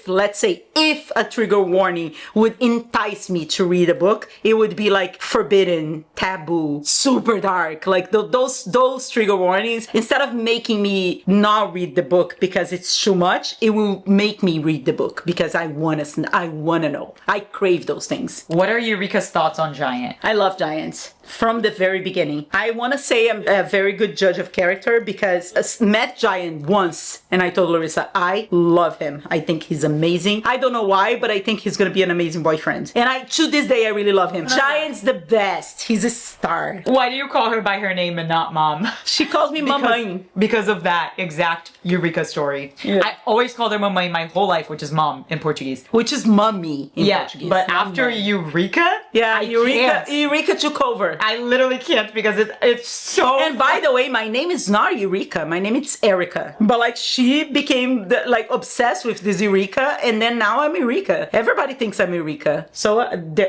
let's say, if a trigger warning would entice me to read a book, it would be like forbidden, taboo, super dark. Like those trigger warnings, instead of making me not read the book because it's too much, it will make me read the book because I wanna know. I crave those things. What are Eureka's thoughts on Giant? I love giants from the very beginning. I want to say I'm a very good judge of character because I met Giant once and I told Larissa, I love him. I think he's amazing. I don't know why, but I think he's going to be an amazing boyfriend. And to this day, I really love him. Giant's the best. He's a star. Why do you call her by her name and not Mom? She calls me Mama. Because of that exact Eureka story. Yeah. I always called her Mama my whole life, which is mom in Portuguese. Which is mummy in Portuguese. But Not after mum. Eureka, Yeah, I Eureka, can't. Eureka took over. I literally can't because it's so. And by the way, my name is not Eureka. My name is Erica. But like she became obsessed with this Eureka, and then now I'm Eureka. Everybody thinks I'm Eureka. So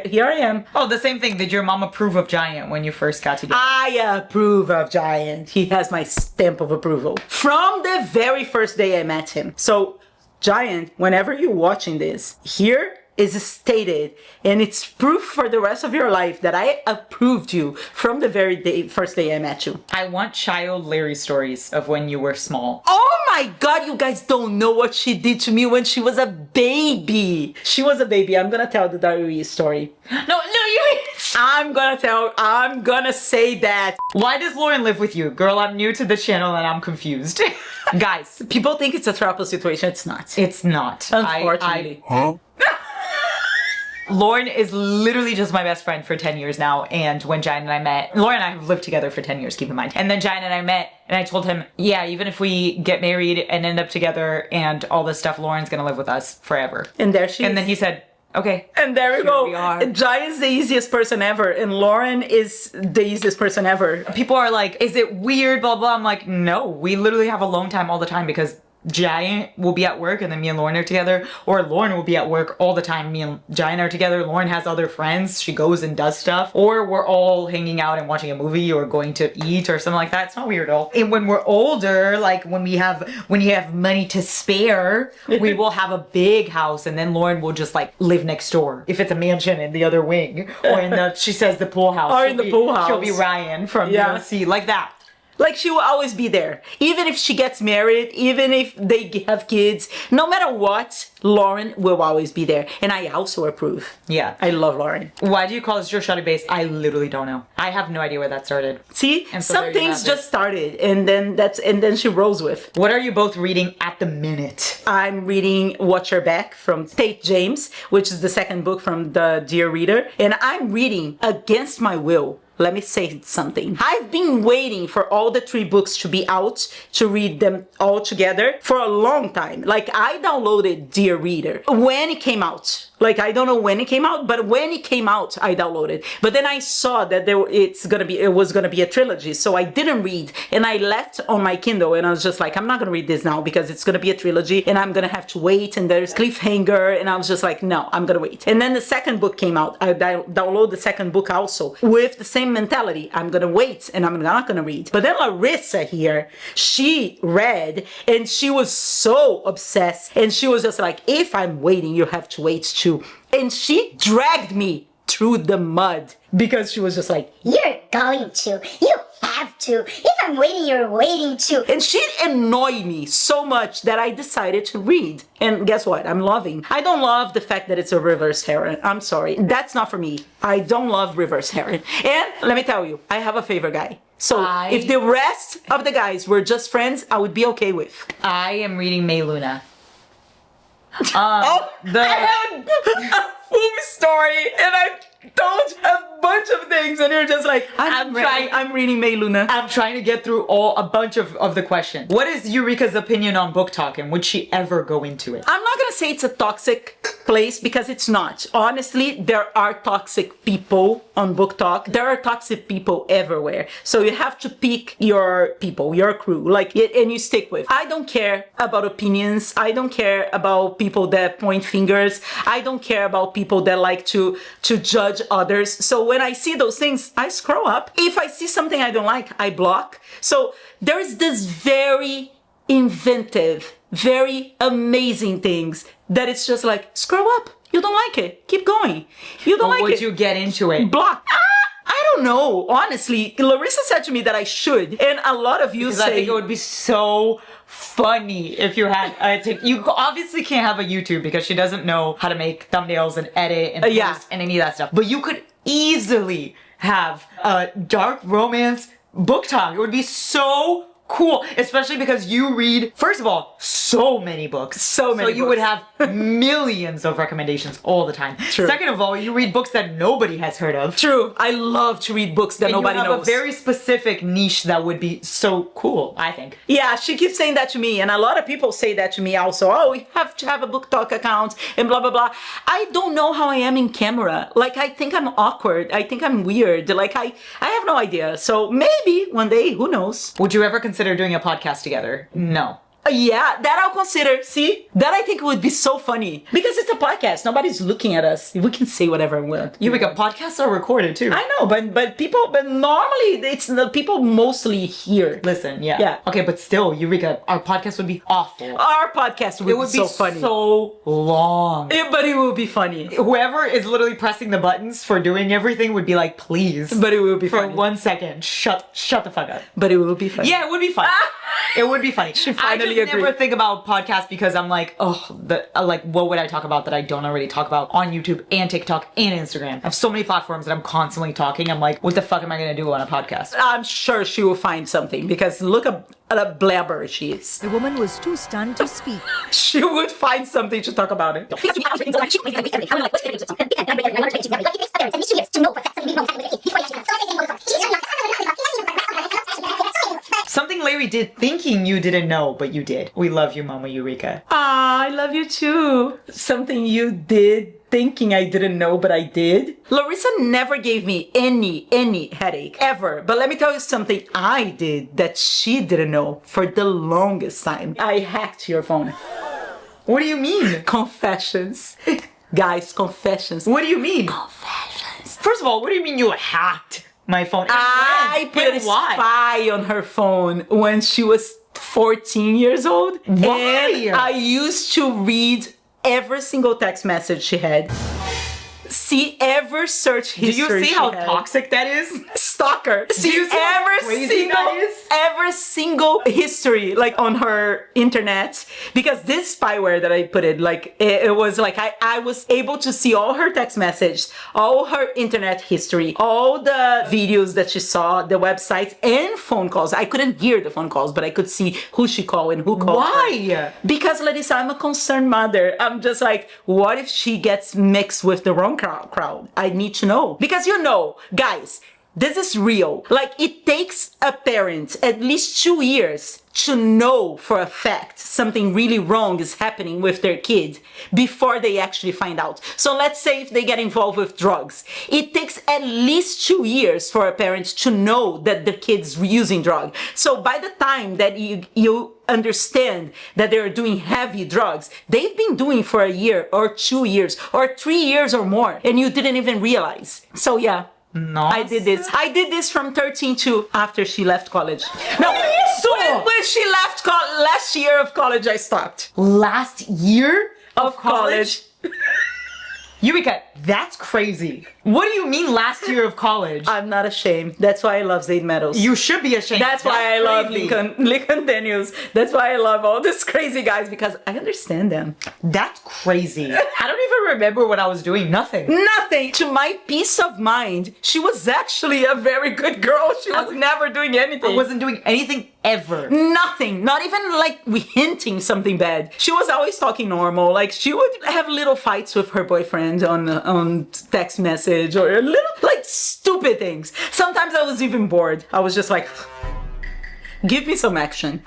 here I am. Oh, the same thing. Did your mom approve of Giant when you first got together? I approve of Giant. He has my stamp of approval from the very first day I met him. So Giant, whenever you're watching this, here is stated, and it's proof for the rest of your life that I approved you from the very first day I met you. I want child Larry stories of when you were small. Oh my god, you guys don't know what she did to me when she was a baby. She was a baby. I'm gonna tell the diarrhea story. No, you. I'm gonna say that. Why does Lauren live with you? Girl, I'm new to the channel and I'm confused. Guys, People think it's a triple situation. It's not. it's not. Unfortunately. Lauren is literally just my best friend for 10 years now, and when Giant and I met, Lauren and I have lived together for 10 years, keep in mind. And then Giant and I met, and I told him, yeah, even if we get married and end up together and all this stuff, Lauren's gonna live with us forever. And there she is. And then he said, okay. And there we Here go. we are. Giant's the easiest person ever, and Lauren is the easiest person ever. People are like, is it weird, blah, blah. I'm like, no, we literally have alone time all the time because Giant will be at work and then me and Lauren are together, or Lauren will be at work all the time, me and Giant are together. Lauren has other friends, she goes and does stuff, or we're all hanging out and watching a movie or going to eat or something like that. It's not weird at all. And when we're older, like when you have money to spare, we will have a big house, and then Lauren will just like live next door if it's a mansion in the other wing, or in the she says the pool house, Or in the pool house. she'll be Ryan from Yeah. UFC, like that. Like, she will always be there. Even if she gets married, even if they have kids, no matter what, Lauren will always be there. And I also approve. Yeah. I love Lauren. Why do you call this your shotty base? I literally don't know. I have no idea where that started. See, And so some there you things have it. just started, and then she rolls with. What are you both reading at the minute? I'm reading Watch Your Back from Tate James, which is the second book from the Dear Reader. And I'm reading Against My Will. Let me say something. I've been waiting for all the 3 books to be out to read them all together for a long time. Like, I downloaded Dear Reader when it came out. Like, I don't know when it came out, but when it came out, I downloaded. But then I saw that it was gonna be a trilogy, so I didn't read, and I left on my Kindle, and I was just like, I'm not gonna read this now because it's gonna be a trilogy, and I'm gonna have to wait, and there's cliffhanger, and I was just like, no, I'm gonna wait. And then the second book came out. I downloaded the second book also with the same mentality. I'm gonna wait, and I'm not gonna read. But then Larissa here, she read, and she was so obsessed, and she was just like, if I'm waiting, you have to wait too. And she dragged me through the mud because she was just like, You're going to. You have have to. If I'm waiting, you're waiting too. And she annoyed me so much that I decided to read. And guess what? I'm loving. I don't love the fact that it's a reverse heron. I'm sorry. That's not for me. I don't love reverse heron. And let me tell you, I have a favorite guy. So if the rest of the guys were just friends, I would be okay with. I am reading May Luna. I have a full story and I told a bunch of things and you're just like, I'm reading May Luna. I'm trying to get through a bunch of the questions. What is Eureka's opinion on booktok, and would she ever go into it? I'm not gonna say it's a toxic place because it's not. Honestly, there are toxic people on booktok. There are toxic people everywhere. So you have to pick your people, your crew, like, and you stick with. I don't care about opinions. I don't care about people that point fingers. I don't care about people that like to judge others. So when I see those things, I scroll up. If I see something I don't like, I block. So there's this very inventive, very amazing things that it's just like, scroll up. You don't like it. Keep going. You don't like it. Would you get into it? Block. I don't know. Honestly, Larissa said to me that I should. And a lot of you because say... I think it would be so funny if you had you obviously can't have a YouTube because she doesn't know how to make thumbnails and edit and post and any of that stuff. But you could easily have a dark romance booktok. It would be so cool, especially because you read, first of all, so many books. So you would have millions of recommendations all the time. True. Second of all, you read books that nobody has heard of. True. I love to read books that nobody knows. You have a very specific niche that would be so cool, I think. Yeah, she keeps saying that to me, and a lot of people say that to me also. Oh, you have to have a booktok account and blah, blah, blah. I don't know how I am in camera. Like, I think I'm awkward. I think I'm weird. Like, I have no idea. So maybe one day, who knows? Would you ever consider doing a podcast together? No. Yeah, that I'll consider. See? That I think would be so funny. Because it's a podcast. Nobody's looking at us. We can say whatever we want. Eureka, podcasts are recorded too. I know, but normally it's the people mostly here. Listen, yeah. Yeah. Okay, but still, Eureka, our podcast would be awful. Our podcast would be so funny. So long. But it will be funny. Whoever is literally pressing the buttons for doing everything would be like, please. But it will be for funny. 1 second, shut the fuck up. But it will be funny. Yeah, it would be funny. It would be funny. finally I just agreed. never think about podcasts because I'm like, like, what would I talk about that I don't already talk about on YouTube and TikTok and Instagram? I have so many platforms that I'm constantly talking. I'm like, what the fuck am I gonna do on a podcast? I'm sure she will find something because look at a blabber she is. The woman was too stunned to speak. She would find something to talk about it. Something Larry did thinking you didn't know, but you did. We love you, Mama Eureka. Ah, I love you too. Something you did thinking I didn't know, but I did. Larissa never gave me any headache, ever. But let me tell you something I did that she didn't know for the longest time. I hacked your phone. What do you mean? Confessions. Guys, confessions. What do you mean? Confessions. First of all, what do you mean you hacked my phone? I put a spy on her phone when she was 14 years old. Why? And I used to read every single text message she had. See every search history. Do you see she how had. toxic that is? Stalker. See you see how crazy that is? every single history like on her internet, because this spyware that I put in, like it was like I was able to see all her text messages, all her internet history, all the videos that she saw, the websites and phone calls. I couldn't hear the phone calls, but I could see who she called and who called Why? her. Because Larissa, I'm a concerned mother. I'm just like, what if she gets mixed with the wrong crowd? I need to know. Because guys, this is real. Like, it takes a parent at least 2 years to know for a fact something really wrong is happening with their kid before they actually find out. So let's say if they get involved with drugs, it takes at least 2 years for a parent to know that the kid's using drugs. So by the time that you understand that they're doing heavy drugs, they've been doing for a year or 2 years or 3 years or more, and you didn't even realize. So yeah. No. I did this from 13 to after she left college. No, so when she left last year of college, I stopped. Last year Of college. Eureka, That's crazy. What do you mean last year of college? I'm not ashamed. That's why I love Zayd Meadows. You should be ashamed. That's why I love crazy. Lincoln Daniels. That's why I love all these crazy guys, because I understand them. That's crazy. I don't even remember what I was doing. Nothing. Nothing. To my peace of mind, she was actually a very good girl. She was never doing anything. I wasn't doing anything ever. Nothing. Not even like we hinting something bad. She was always talking normal. Like she would have little fights with her boyfriend on text message or little like stupid things. Sometimes I was even bored. I was just like, give me some action.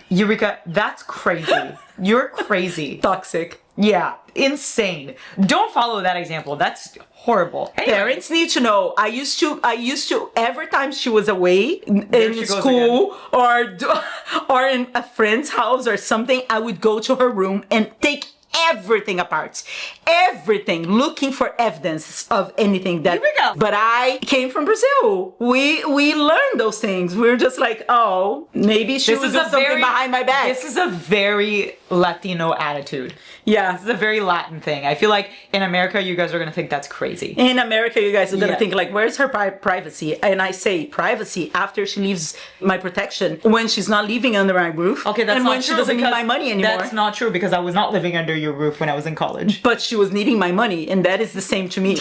Eureka, that's crazy. You're crazy. Toxic. Yeah, insane. Don't follow that example. That's horrible. Anyway. Parents need to know. I used to every time she was away in she goes school or in a friend's house or something, I would go to her room and take everything apart, everything, looking for evidence of anything that. Eureka. But I came from Brazil. We learned those things. We were just like, oh, maybe she was doing something behind my back. This is a very Latino attitude. Yeah. This is a very Latin thing. I feel like in America, you guys are gonna think that's crazy. In America, you guys are gonna Yeah. think like, where's her privacy? And I say privacy after she leaves my protection, when she's not living under my roof. Okay, that's and not when true she doesn't need because my money anymore. That's not true because I was not living under your roof when I was in college. But she was needing my money, and that is the same to me.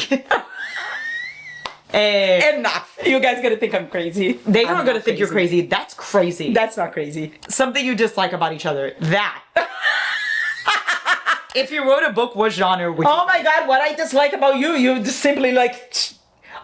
Hey. Enough. You guys gonna think I'm crazy. They I'm aren't gonna not think you're crazy. That's crazy. That's not crazy. Something you dislike about each other. That. If you wrote a book, what genre would you? Oh my god, what I dislike about you, you just simply like,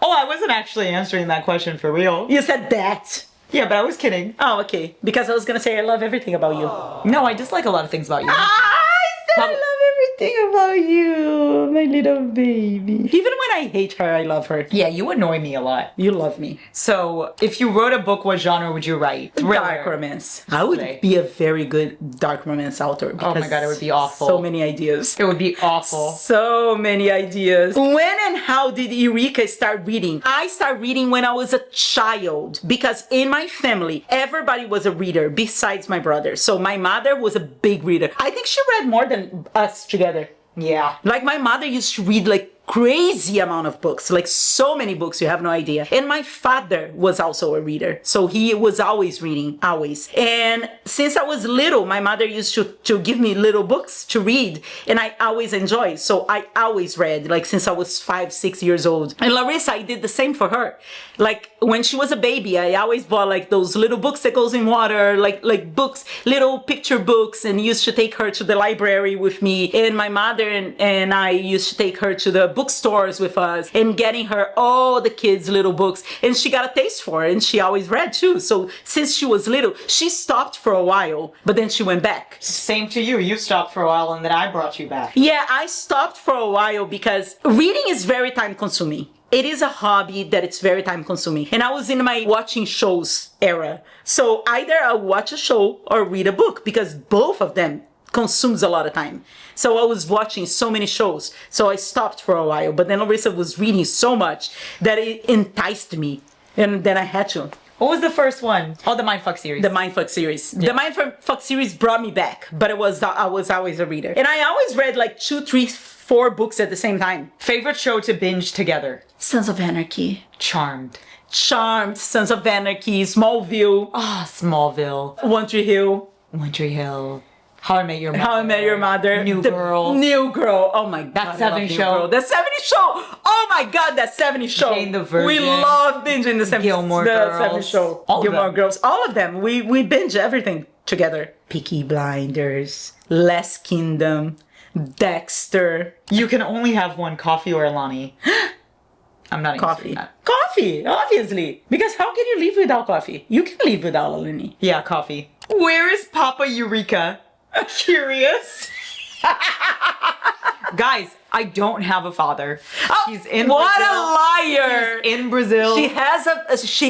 Oh, I wasn't actually answering that question for real. you said that. Yeah, but I was kidding. Oh, okay. Because I was gonna say I love everything about you. No, I dislike a lot of things about you. I said I love everything about you, my little baby. Even when I hate her, I love her. Yeah, you annoy me a lot. You love me. So, if you wrote a book, what genre would you write? Thriller. Dark romance. I would Slay. be a very good dark romance author. Oh my because God, it would be awful. So many ideas. It would be awful. So many ideas. When and how did Eureka start reading? I started reading when I was a child because in my family, everybody was a reader besides my brother. So my mother was a big reader. I think she read more than us together. Yeah. Like my mother used to read like crazy amount of books, like so many books, you have no idea. And my father was also a reader, so he was always reading, always. And since I was little, my mother used to give me little books to read, and I always enjoyed. So I always read, like since I was 5-6 years old. And Larissa, I did the same for her. Like when she was a baby, I always bought like those little books that goes in water, like books, little picture books, and used to take her to the library with me. And my mother and I used to take her to the bookstores with us and getting her all the kids' little books. And she got a taste for it, and she always read too. So since she was little, she stopped for a while, but then she went back. Same to you. You stopped for a while and then I brought you back. Yeah, I stopped for a while because reading is very time consuming. It is a hobby that it's very time consuming. And I was in my watching shows era. So either I watch a show or read a book because both of them consumes a lot of time. So I was watching so many shows. So I stopped for a while. But then Larissa was reading so much that it enticed me. And then I had to. What was the first one? Oh, the Mindfuck series. The Mindfuck series. The Mindfuck series brought me back. But I was always a reader. And I always read like 2, 3, 4 books at the same time. Favorite show to binge together? Sons of Anarchy. Charmed. Charmed, Sons of Anarchy, Smallville. Ah, Smallville. One Tree Hill. One Tree Hill. How I Met Your Mother. How I Met Your Mother. New Girl. New Girl. Oh my god. That I love 70s New show. Girl. That 70s show. Oh my god, that 70s show. Jane the Virgin. We love binging the 70s, Gilmore the Girls. 70s show. All of Gilmore them. Girls. All of them. We binge everything together. Peaky Blinders. Last Kingdom. Dexter. You can only have one, coffee or Alani. I'm not Coffee. answering that. Coffee, obviously. Because how can you live without coffee? You can live without Alani. Yeah, coffee. Where is Papa Eureka? Curious. Guys, I don't have a father. He's in What Brazil. a liar! He's in Brazil. She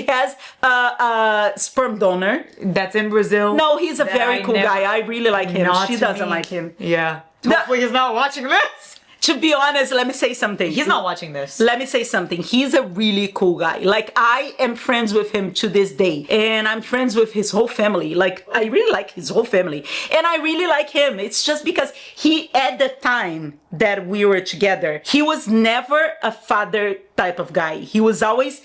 has a sperm donor. That's in Brazil. No, he's a That very I cool never- guy. I really like him. Not She to doesn't me. like him. Yeah. No. Hopefully he's not watching this. To be honest, let me say something. He's not watching this. Let me say something. He's a really cool guy. Like, I am friends with him to this day. And I'm friends with his whole family. Like, I really like his whole family. And I really like him. It's just because he, at the time that we were together, he was never a father type of guy. He was always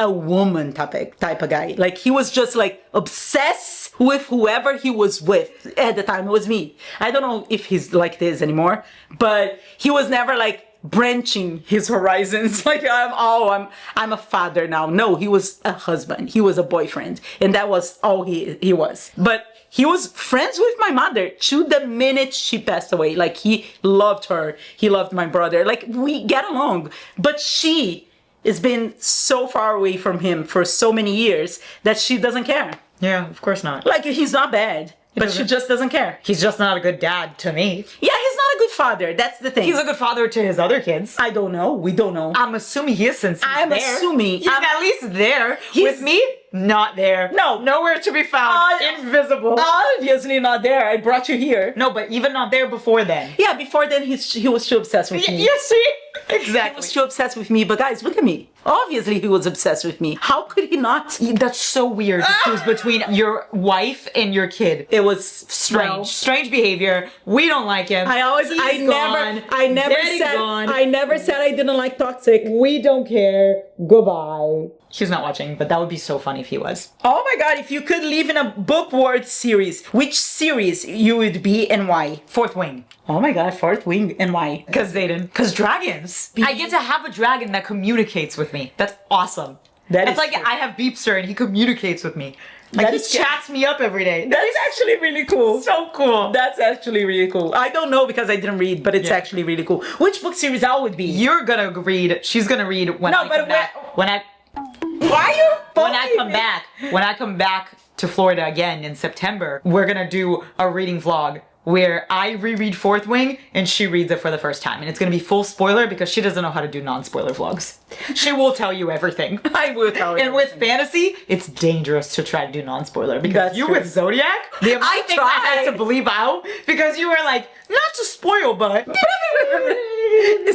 a woman type of guy. Like, he was just like obsessed with whoever he was with. At the time, it was me. I don't know if he's like this anymore, but he was never like branching his horizons. Like, I'm a father now. No, he was a husband. He was a boyfriend, and that was all he was. But he was friends with my mother to the minute she passed away. Like, he loved her. He loved my brother. Like, we get along. But she has been so far away from him for so many years that she doesn't care. Yeah, of course not. Like, he's not bad, but she just doesn't care. He's just not a good dad to me. Yeah, he's not a good father. That's the thing. He's a good father to his other kids. I don't know. We don't know. I'm assuming he is, since I'm there. assuming. He's at least there. With me, not there. No. Nowhere to be found. Invisible. Obviously not there. I brought you here. No, but even not there before then. Yeah, before then he was too obsessed with me. You see? He Exactly. was too obsessed with me. But guys, look at me. Obviously he was obsessed with me. How could he not? That's so weird to choose between your wife and your kid. It was Strange. Strange behavior. We don't like him. I never said I didn't like toxic. We don't care. Goodbye. He's not watching, but that would be so funny if he was. Oh my god, if you could live in a book word series, which series you would be and why? Fourth Wing. Oh my god, Fourth Wing, and why? Because dragons. I get to have a dragon that communicates with me. That's awesome. It's like true. I have Beepster and he communicates with me. Like, That he is chats me up every day. That is actually really cool. So cool. That's actually really cool. I don't know because I didn't read, but it's actually really cool. Which book series I would be? You're gonna read. She's gonna read when I come back. Why are you? When I come back to Florida again in September, we're gonna do a reading vlog where I reread Fourth Wing and she reads it for the first time. And it's gonna be full spoiler because she doesn't know how to do non-spoiler vlogs. She will tell you everything. I will tell you. And with fantasy, it's dangerous to try to do non-spoiler because That's you true. with Zodiac, the amount of things I had to bleep out because you were like, not to spoil, but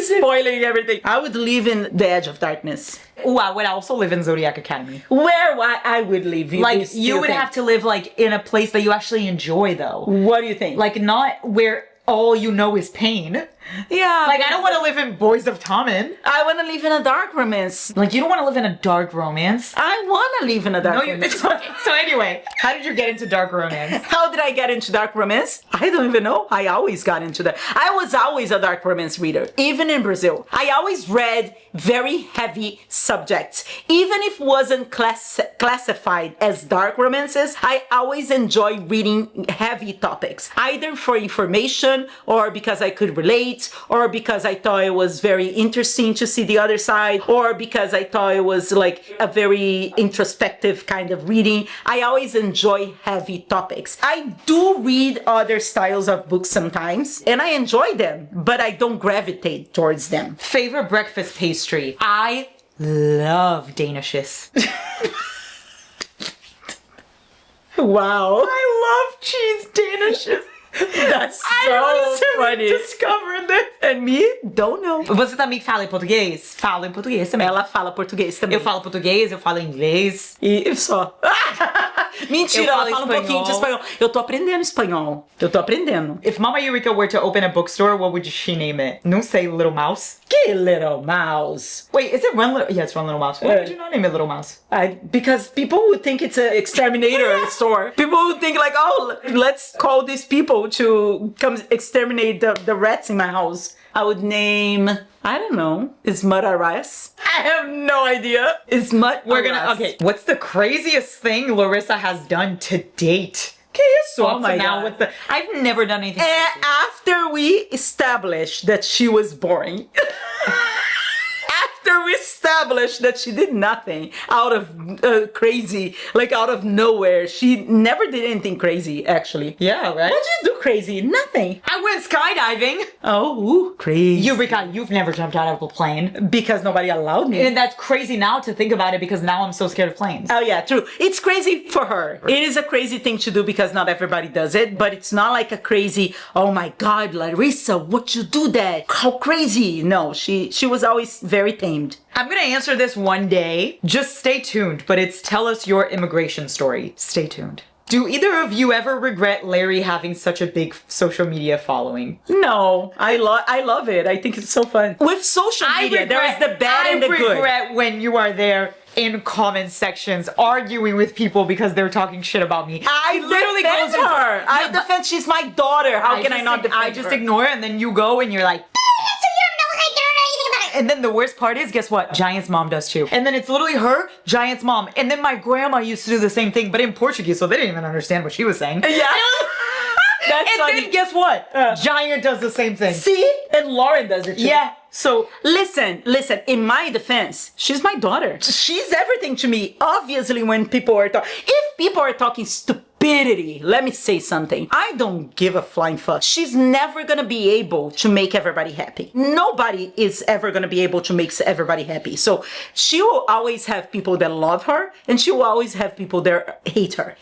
spoiling everything. I would live in the Edge of Darkness. Ooh, I would also live in Zodiac Academy. Why I would live. Like, you would have to live like in a place that you actually enjoy though. What do you think? Like, not where all you know is pain. Yeah. Like, I don't want to live in Boys of Tommen. I want to live in a dark romance. Like, you don't want to live in a dark romance. I want to live in a dark romance. Okay. So anyway, how did you get into dark romance? How did I get into dark romance? I don't even know. I always got into that. I was always a dark romance reader, even in Brazil. I always read very heavy subjects. Even if it wasn't classified as dark romances, I always enjoyed reading heavy topics, either for information or because I could relate, or because I thought it was very interesting to see the other side, or because I thought it was like a very introspective kind of reading. I always enjoy heavy topics. I do read other styles of books sometimes, and I enjoy them, but I don't gravitate towards them. Favorite breakfast pastry? I love Danishes. Wow. I love cheese Danishes. That's so funny. Discovered this. And me? Don't know. Você também fala em português? Fala em português também. Ela fala português também. Eu falo português, eu falo inglês. E só. Mentira, ela fala um pouquinho de espanhol. Eu tô aprendendo espanhol. Eu tô aprendendo. If Mama Eureka were to open a bookstore, what would she name it? Não sei, Little Mouse? Que Little Mouse? Wait, is it Run Little... Yeah, it's Run Little Mouse. Why would you not name it Little Mouse? Because people would think it's an exterminator store. People would think like, oh, let's call these people to come exterminate the rats in my house. I would name, I don't know, is mud a rice? I have no idea. Is mud Okay, what's the craziest thing Larissa has done to date? Oh my God. I've never done anything. And after we established that she was boring, after here we established that she did nothing out of crazy, like out of nowhere. She never did anything crazy, actually. Yeah, right? What did you do crazy? Nothing. I went skydiving. Oh, ooh, crazy. Eureka, you've never jumped out of a plane. Because nobody allowed me. And that's crazy now to think about it because now I'm so scared of planes. Oh yeah, true. It's crazy for her. It is a crazy thing to do because not everybody does it, but it's not like a crazy, oh my God, Larissa, what you do that? How crazy. No, she was always very tamed. I'm gonna answer this one day. Just stay tuned, but it's tell us your immigration story. Stay tuned. Do either of you ever regret Larry having such a big social media following? No, I love it. I think it's so fun. With social media, there is the bad and the good. I regret when you are there in comment sections arguing with people because they're talking shit about me. I literally defend her. I defend. She's my daughter. How can I not defend her? I just ignore it, and then you go and you're like, and then the worst part is, guess what? Giant's mom does too. And then it's literally her, Giant's mom. And then my grandma used to do the same thing, but in Portuguese, so they didn't even understand what she was saying. Yeah. That's And funny. then guess what? Giant does the same thing. See? And Lauren does it too. Yeah. So listen, in my defense, she's my daughter. She's everything to me. Obviously, when people are talking, if people are talking stupidity, let me say something. I don't give a flying fuck. She's never gonna be able to make everybody happy. Nobody is ever gonna be able to make everybody happy. So she will always have people that love her, and she will always have people that hate her.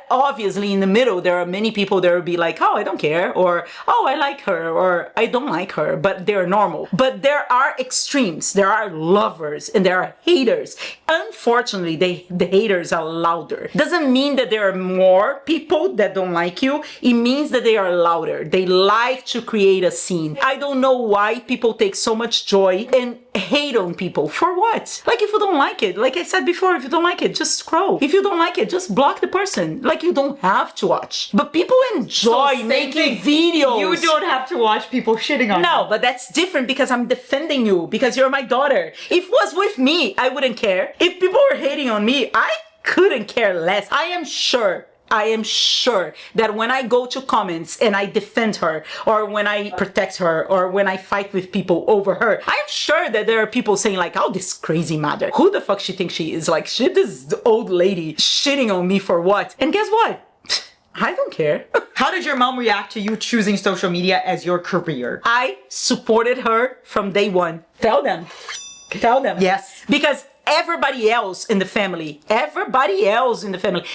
Obviously, in the middle, there are many people that will be like, oh, I don't care, or oh, I like her, or I don't like her, but they're normal. But there are extremes. There are lovers and there are haters. Unfortunately, the haters are louder. Doesn't mean that there are more people that don't like you. It means that they are louder. They like to create a scene. I don't know why people take so much joy and hate on people. For what? Like, if you don't like it, like I said before, if you don't like it, just scroll. If you don't like it, just block the person. Like, you don't have to watch. But people enjoy making videos. you don't have to watch people shitting on you. No, but that's different because I'm defending you because you're my daughter. If it was with me, I wouldn't care. If people were hating on me, I couldn't care less. I am sure that when I go to comments and I defend her, or when I protect her, or when I fight with people over her, I'm sure that there are people saying like, oh, this crazy mother. Who the fuck she thinks she is? Like, shit, this old lady shitting on me for what? And guess what? I don't care. How did your mom react to you choosing social media as your career? I supported her from day one. Tell them. Yes. Because everybody else in the family,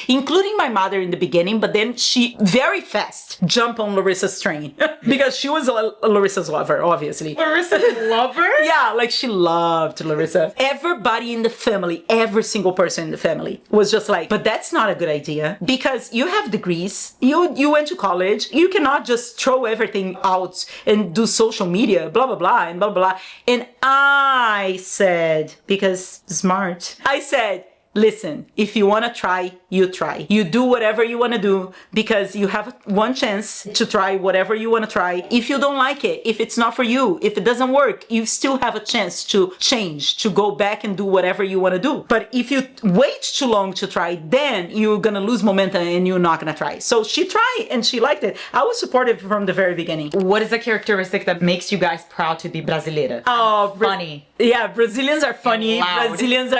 including my mother in the beginning, but then she very fast jumped on Larissa's train because she was Larissa's lover, obviously. Larissa's lover? Yeah, like she loved Larissa. Everybody in the family, every single person in the family was just like, but that's not a good idea because you have degrees, you went to college, you cannot just throw everything out and do social media, blah, blah, blah, and blah, blah. And I said, because smart. I said, listen, if you want to try, you try. You do whatever you want to do because you have one chance to try whatever you want to try. If you don't like it, if it's not for you, if it doesn't work, you still have a chance to change, to go back and do whatever you want to do. But if you wait too long to try, then you're going to lose momentum and you're not going to try. So she tried and she liked it. I was supportive from the very beginning. What is a characteristic that makes you guys proud to be Brasileira? Oh, funny. Yeah, Brazilians are funny. Brazilians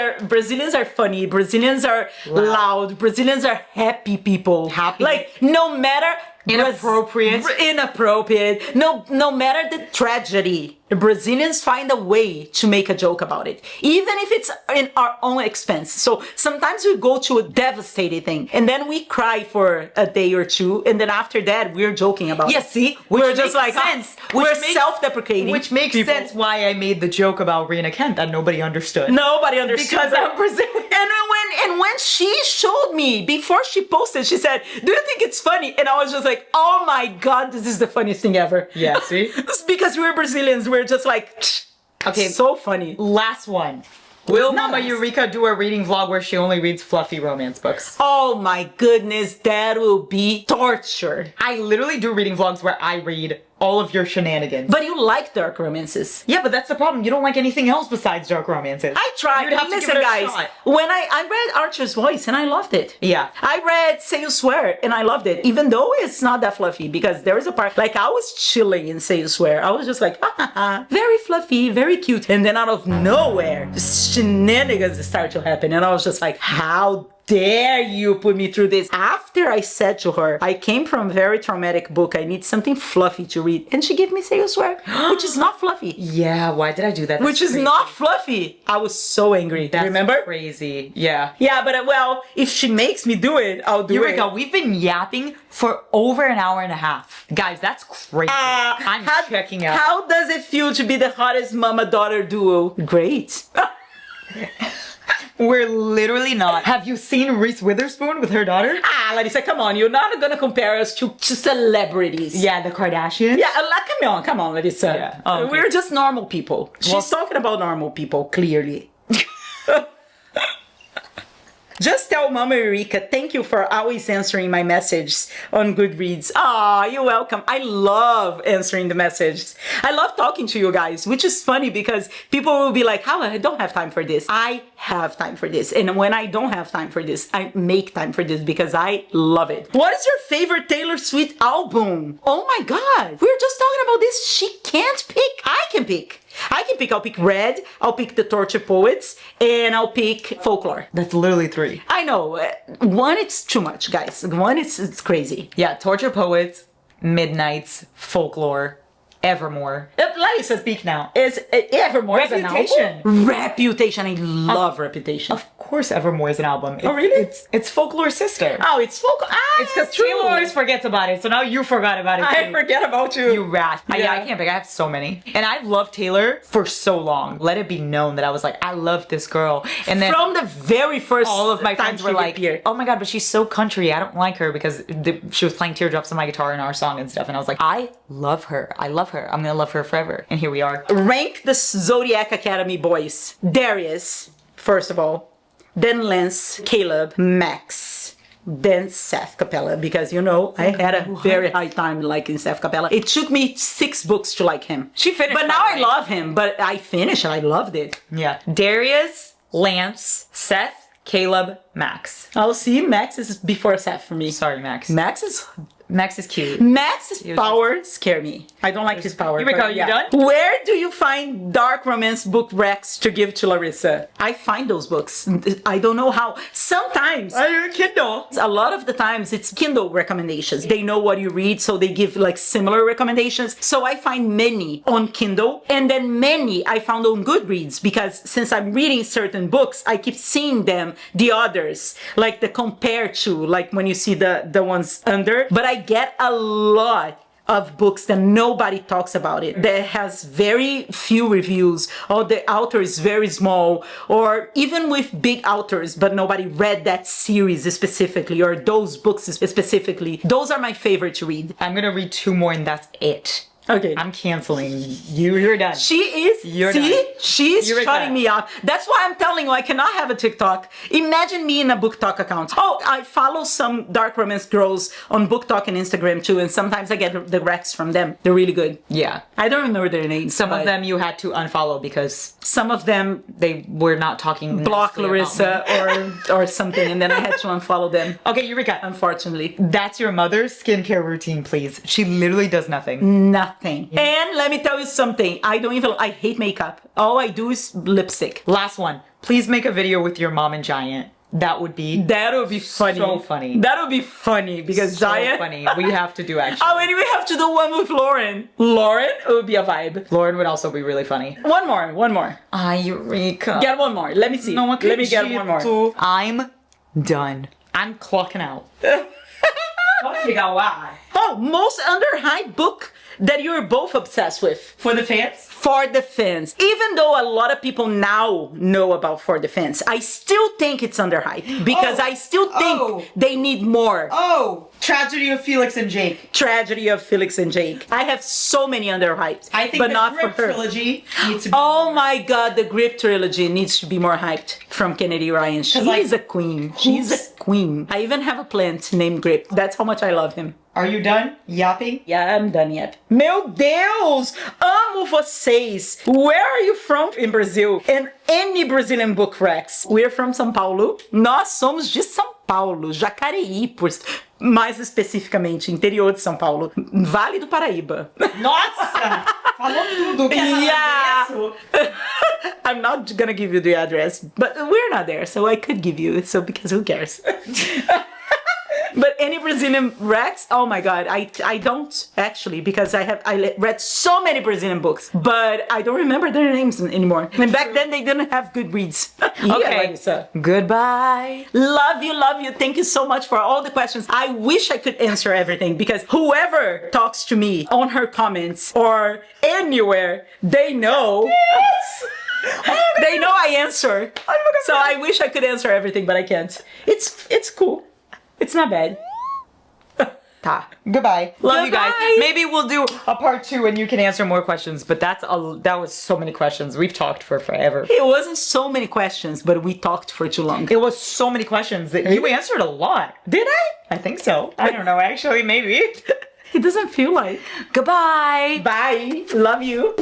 are funny. Brazilians are loud. Brazilians are happy people. Happy. Like, no matter Inappropriate. No matter the tragedy, the Brazilians find a way to make a joke about it, even if it's in our own expense. So sometimes we go to a devastating thing and then we cry for a day or two, and then after that we're joking about it. Yeah, see, we're just like sense. We're self-deprecating, which makes sense why I made the joke about Rena Kent that nobody understood. Nobody understood because I'm Brazilian. And when she showed me before she posted, she said, "Do you think it's funny?" And I was just like, "Oh my god, this is the funniest thing ever." Yeah, see, it's because we're Brazilians. We're just like, okay, so funny. Last one. Will Mama Eureka do a reading vlog where she only reads fluffy romance books? Oh my goodness, that will be torture. I literally do reading vlogs where I read all of your shenanigans. But you like dark romances. Yeah, but that's the problem. You don't like anything else besides dark romances. I tried. You'd have to Listen, give it a guys, shot. when I read Archer's Voice and I loved it. Yeah. I read Say You Swear and I loved it, even though it's not that fluffy, because there is a part, like I was chilling in Say You Swear. I was just like, ha ha ha, very fluffy, very cute. And then out of nowhere, shenanigans start to happen. And I was just like, how dare you put me through this? After I said to her, I came from a very traumatic book, I need something fluffy to read. And she gave me Say You Swear, which is not fluffy. Yeah, why did I do that? Which is not fluffy. I was so angry. That's remember? Crazy. Yeah. Yeah, but well, if she makes me do it, I'll do Eureka, it. we've been yapping for over an hour and a half. Guys, that's crazy. I'm checking out. How does it feel to be the hottest mama-daughter duo? Great. We're literally not. Have you seen Reese Witherspoon with her daughter? Larissa, come on. You're not gonna compare us to celebrities. Yeah, the Kardashians. Yeah, come on, Larissa. Yeah. Oh, okay. We're just normal people. She's talking about normal people, clearly. Just tell Mama Eureka, thank you for always answering my messages on Goodreads. Aw, you're welcome. I love answering the messages. I love talking to you guys, which is funny because people will be like, how I don't have time for this. I have time for this. And when I don't have time for this, I make time for this because I love it. What is your favorite Taylor Swift album? Oh my God. We were just talking about this. She can't pick. I can pick. I'll pick Red, I'll pick The Torture Poets, and I'll pick Folklore. That's literally 3. I know. One, it's too much, guys. One, it's crazy. Yeah, Torture Poets, Midnights, Folklore, Evermore. Larissa, Speak Now. is Evermore is an Reputation. album? Reputation. I love Reputation. Of course Evermore is an album. Oh, really? It's Folklore's sister. Oh, it's Folklore. It's because Taylor always forgets about it, so now you forgot about it I too. forget about you. You rat. Yeah, Yeah. I can't pick. I have so many. And I've loved Taylor for so long. Let it be known that I was like, I love this girl. And then From the very first all of my time friends were she like, appeared. oh my God, but she's so country. I don't like her because she was playing Teardrops on my guitar in our song and stuff. And I was like, I love her. I love her. I'm going to love her forever. And here we are. Rank the Zodiac Academy boys. Darius, first of all. Then Lance, Caleb, Max. Then Seth Capella, because you know, I had a very high time liking Seth Capella. It took me 6 books to like him. She finished. But now I love him, but I finished and I loved it. Yeah. Darius, Lance, Seth, Caleb, Max. I'll see, Max is before Seth for me. Sorry, Max. Max is cute. Max's power scare me. I don't like his power. Eureka, but you done? Where do you find dark romance book recs to give to Larissa? I find those books. I don't know how. Sometimes. Kindle. A lot of the times it's Kindle recommendations. They know what you read, so they give like similar recommendations. So I find many on Kindle, and then many I found on Goodreads, because since I'm reading certain books, I keep seeing them, the others, like the compare to, like when you see the ones under. But I get a lot of books that nobody talks about it, that has very few reviews, or the author is very small, or even with big authors but nobody read that series specifically or those books specifically. Those are my favorite to read. I'm gonna read 2 more and that's it. Okay. I'm canceling you. You're done. She is, You're see? done. She's You're shutting done. me up. That's why I'm telling you I cannot have a TikTok. Imagine me in a BookTok account. Oh, I follow some dark romance girls on BookTok and Instagram too, and sometimes I get the recs from them. They're really good. Yeah. I don't remember their names. Some but of them you had to unfollow because some of them they were not talking block nicely about Larissa or something, and then I had to unfollow them. me. Okay, Eureka. Unfortunately. That's your mother's skincare routine, please. She literally does nothing. Nothing. And let me tell you something. I hate makeup. All I do is lipstick. Last one. Please make a video with your mom and Giant. That would be funny. So funny. That would be funny because so Giant. funny. We have to do actually. Oh, and we have to do one with Lauren. Lauren, it would be a vibe. Lauren would also be really funny. One more. Ah, Eureka. Get one more. Let me see. No, Let me get one more. I'm done. I'm clocking out. Oh, most underhyped book that you're both obsessed with. For the fans? For the Fans. Even though a lot of people now know about For the Fans, I still think it's underhyped because I still think they need more. Oh! Tragedy of Felix and Jake. Tragedy of Felix and Jake. I have so many underhyped. I think but the not Grip for her. trilogy needs to be Oh more. my god, the Grip trilogy needs to be more hyped from Kennedy Ryan. She's like, a queen. She's a queen. I even have a plant named Grip. That's how much I love him. Are you done yapping? Yeah, I'm done yet. Meu Deus! Amo vocês! Where are you from in Brazil? And any Brazilian book Rex? We're from São Paulo. Nós somos de São Paulo, Jacareí, mais especificamente, interior de São Paulo. Vale do Paraíba. Nossa! Falou tudo. Quer falar Yeah. disso? I'm not gonna give you the address, but we're not there, so I could give you, so because who cares? But any Brazilian Rex, oh my god, I don't actually, because I read so many Brazilian books, but I don't remember their names anymore. And back then they didn't have good reads. Okay. Larissa. Goodbye. Love you, love you. Thank you so much for all the questions. I wish I could answer everything because whoever talks to me on her comments or anywhere, they know. They know I answer. So I wish I could answer everything, but I can't. It's cool. It's not bad. Ta. Goodbye. Love you guys. Goodbye. Maybe we'll do a part 2 and you can answer more questions, but that was so many questions. We've talked for forever. It wasn't so many questions, but we talked for too long. It was so many questions that you answered a lot. Did I? I think so. I don't know, actually, maybe. It doesn't feel like. Goodbye. Bye. Love you.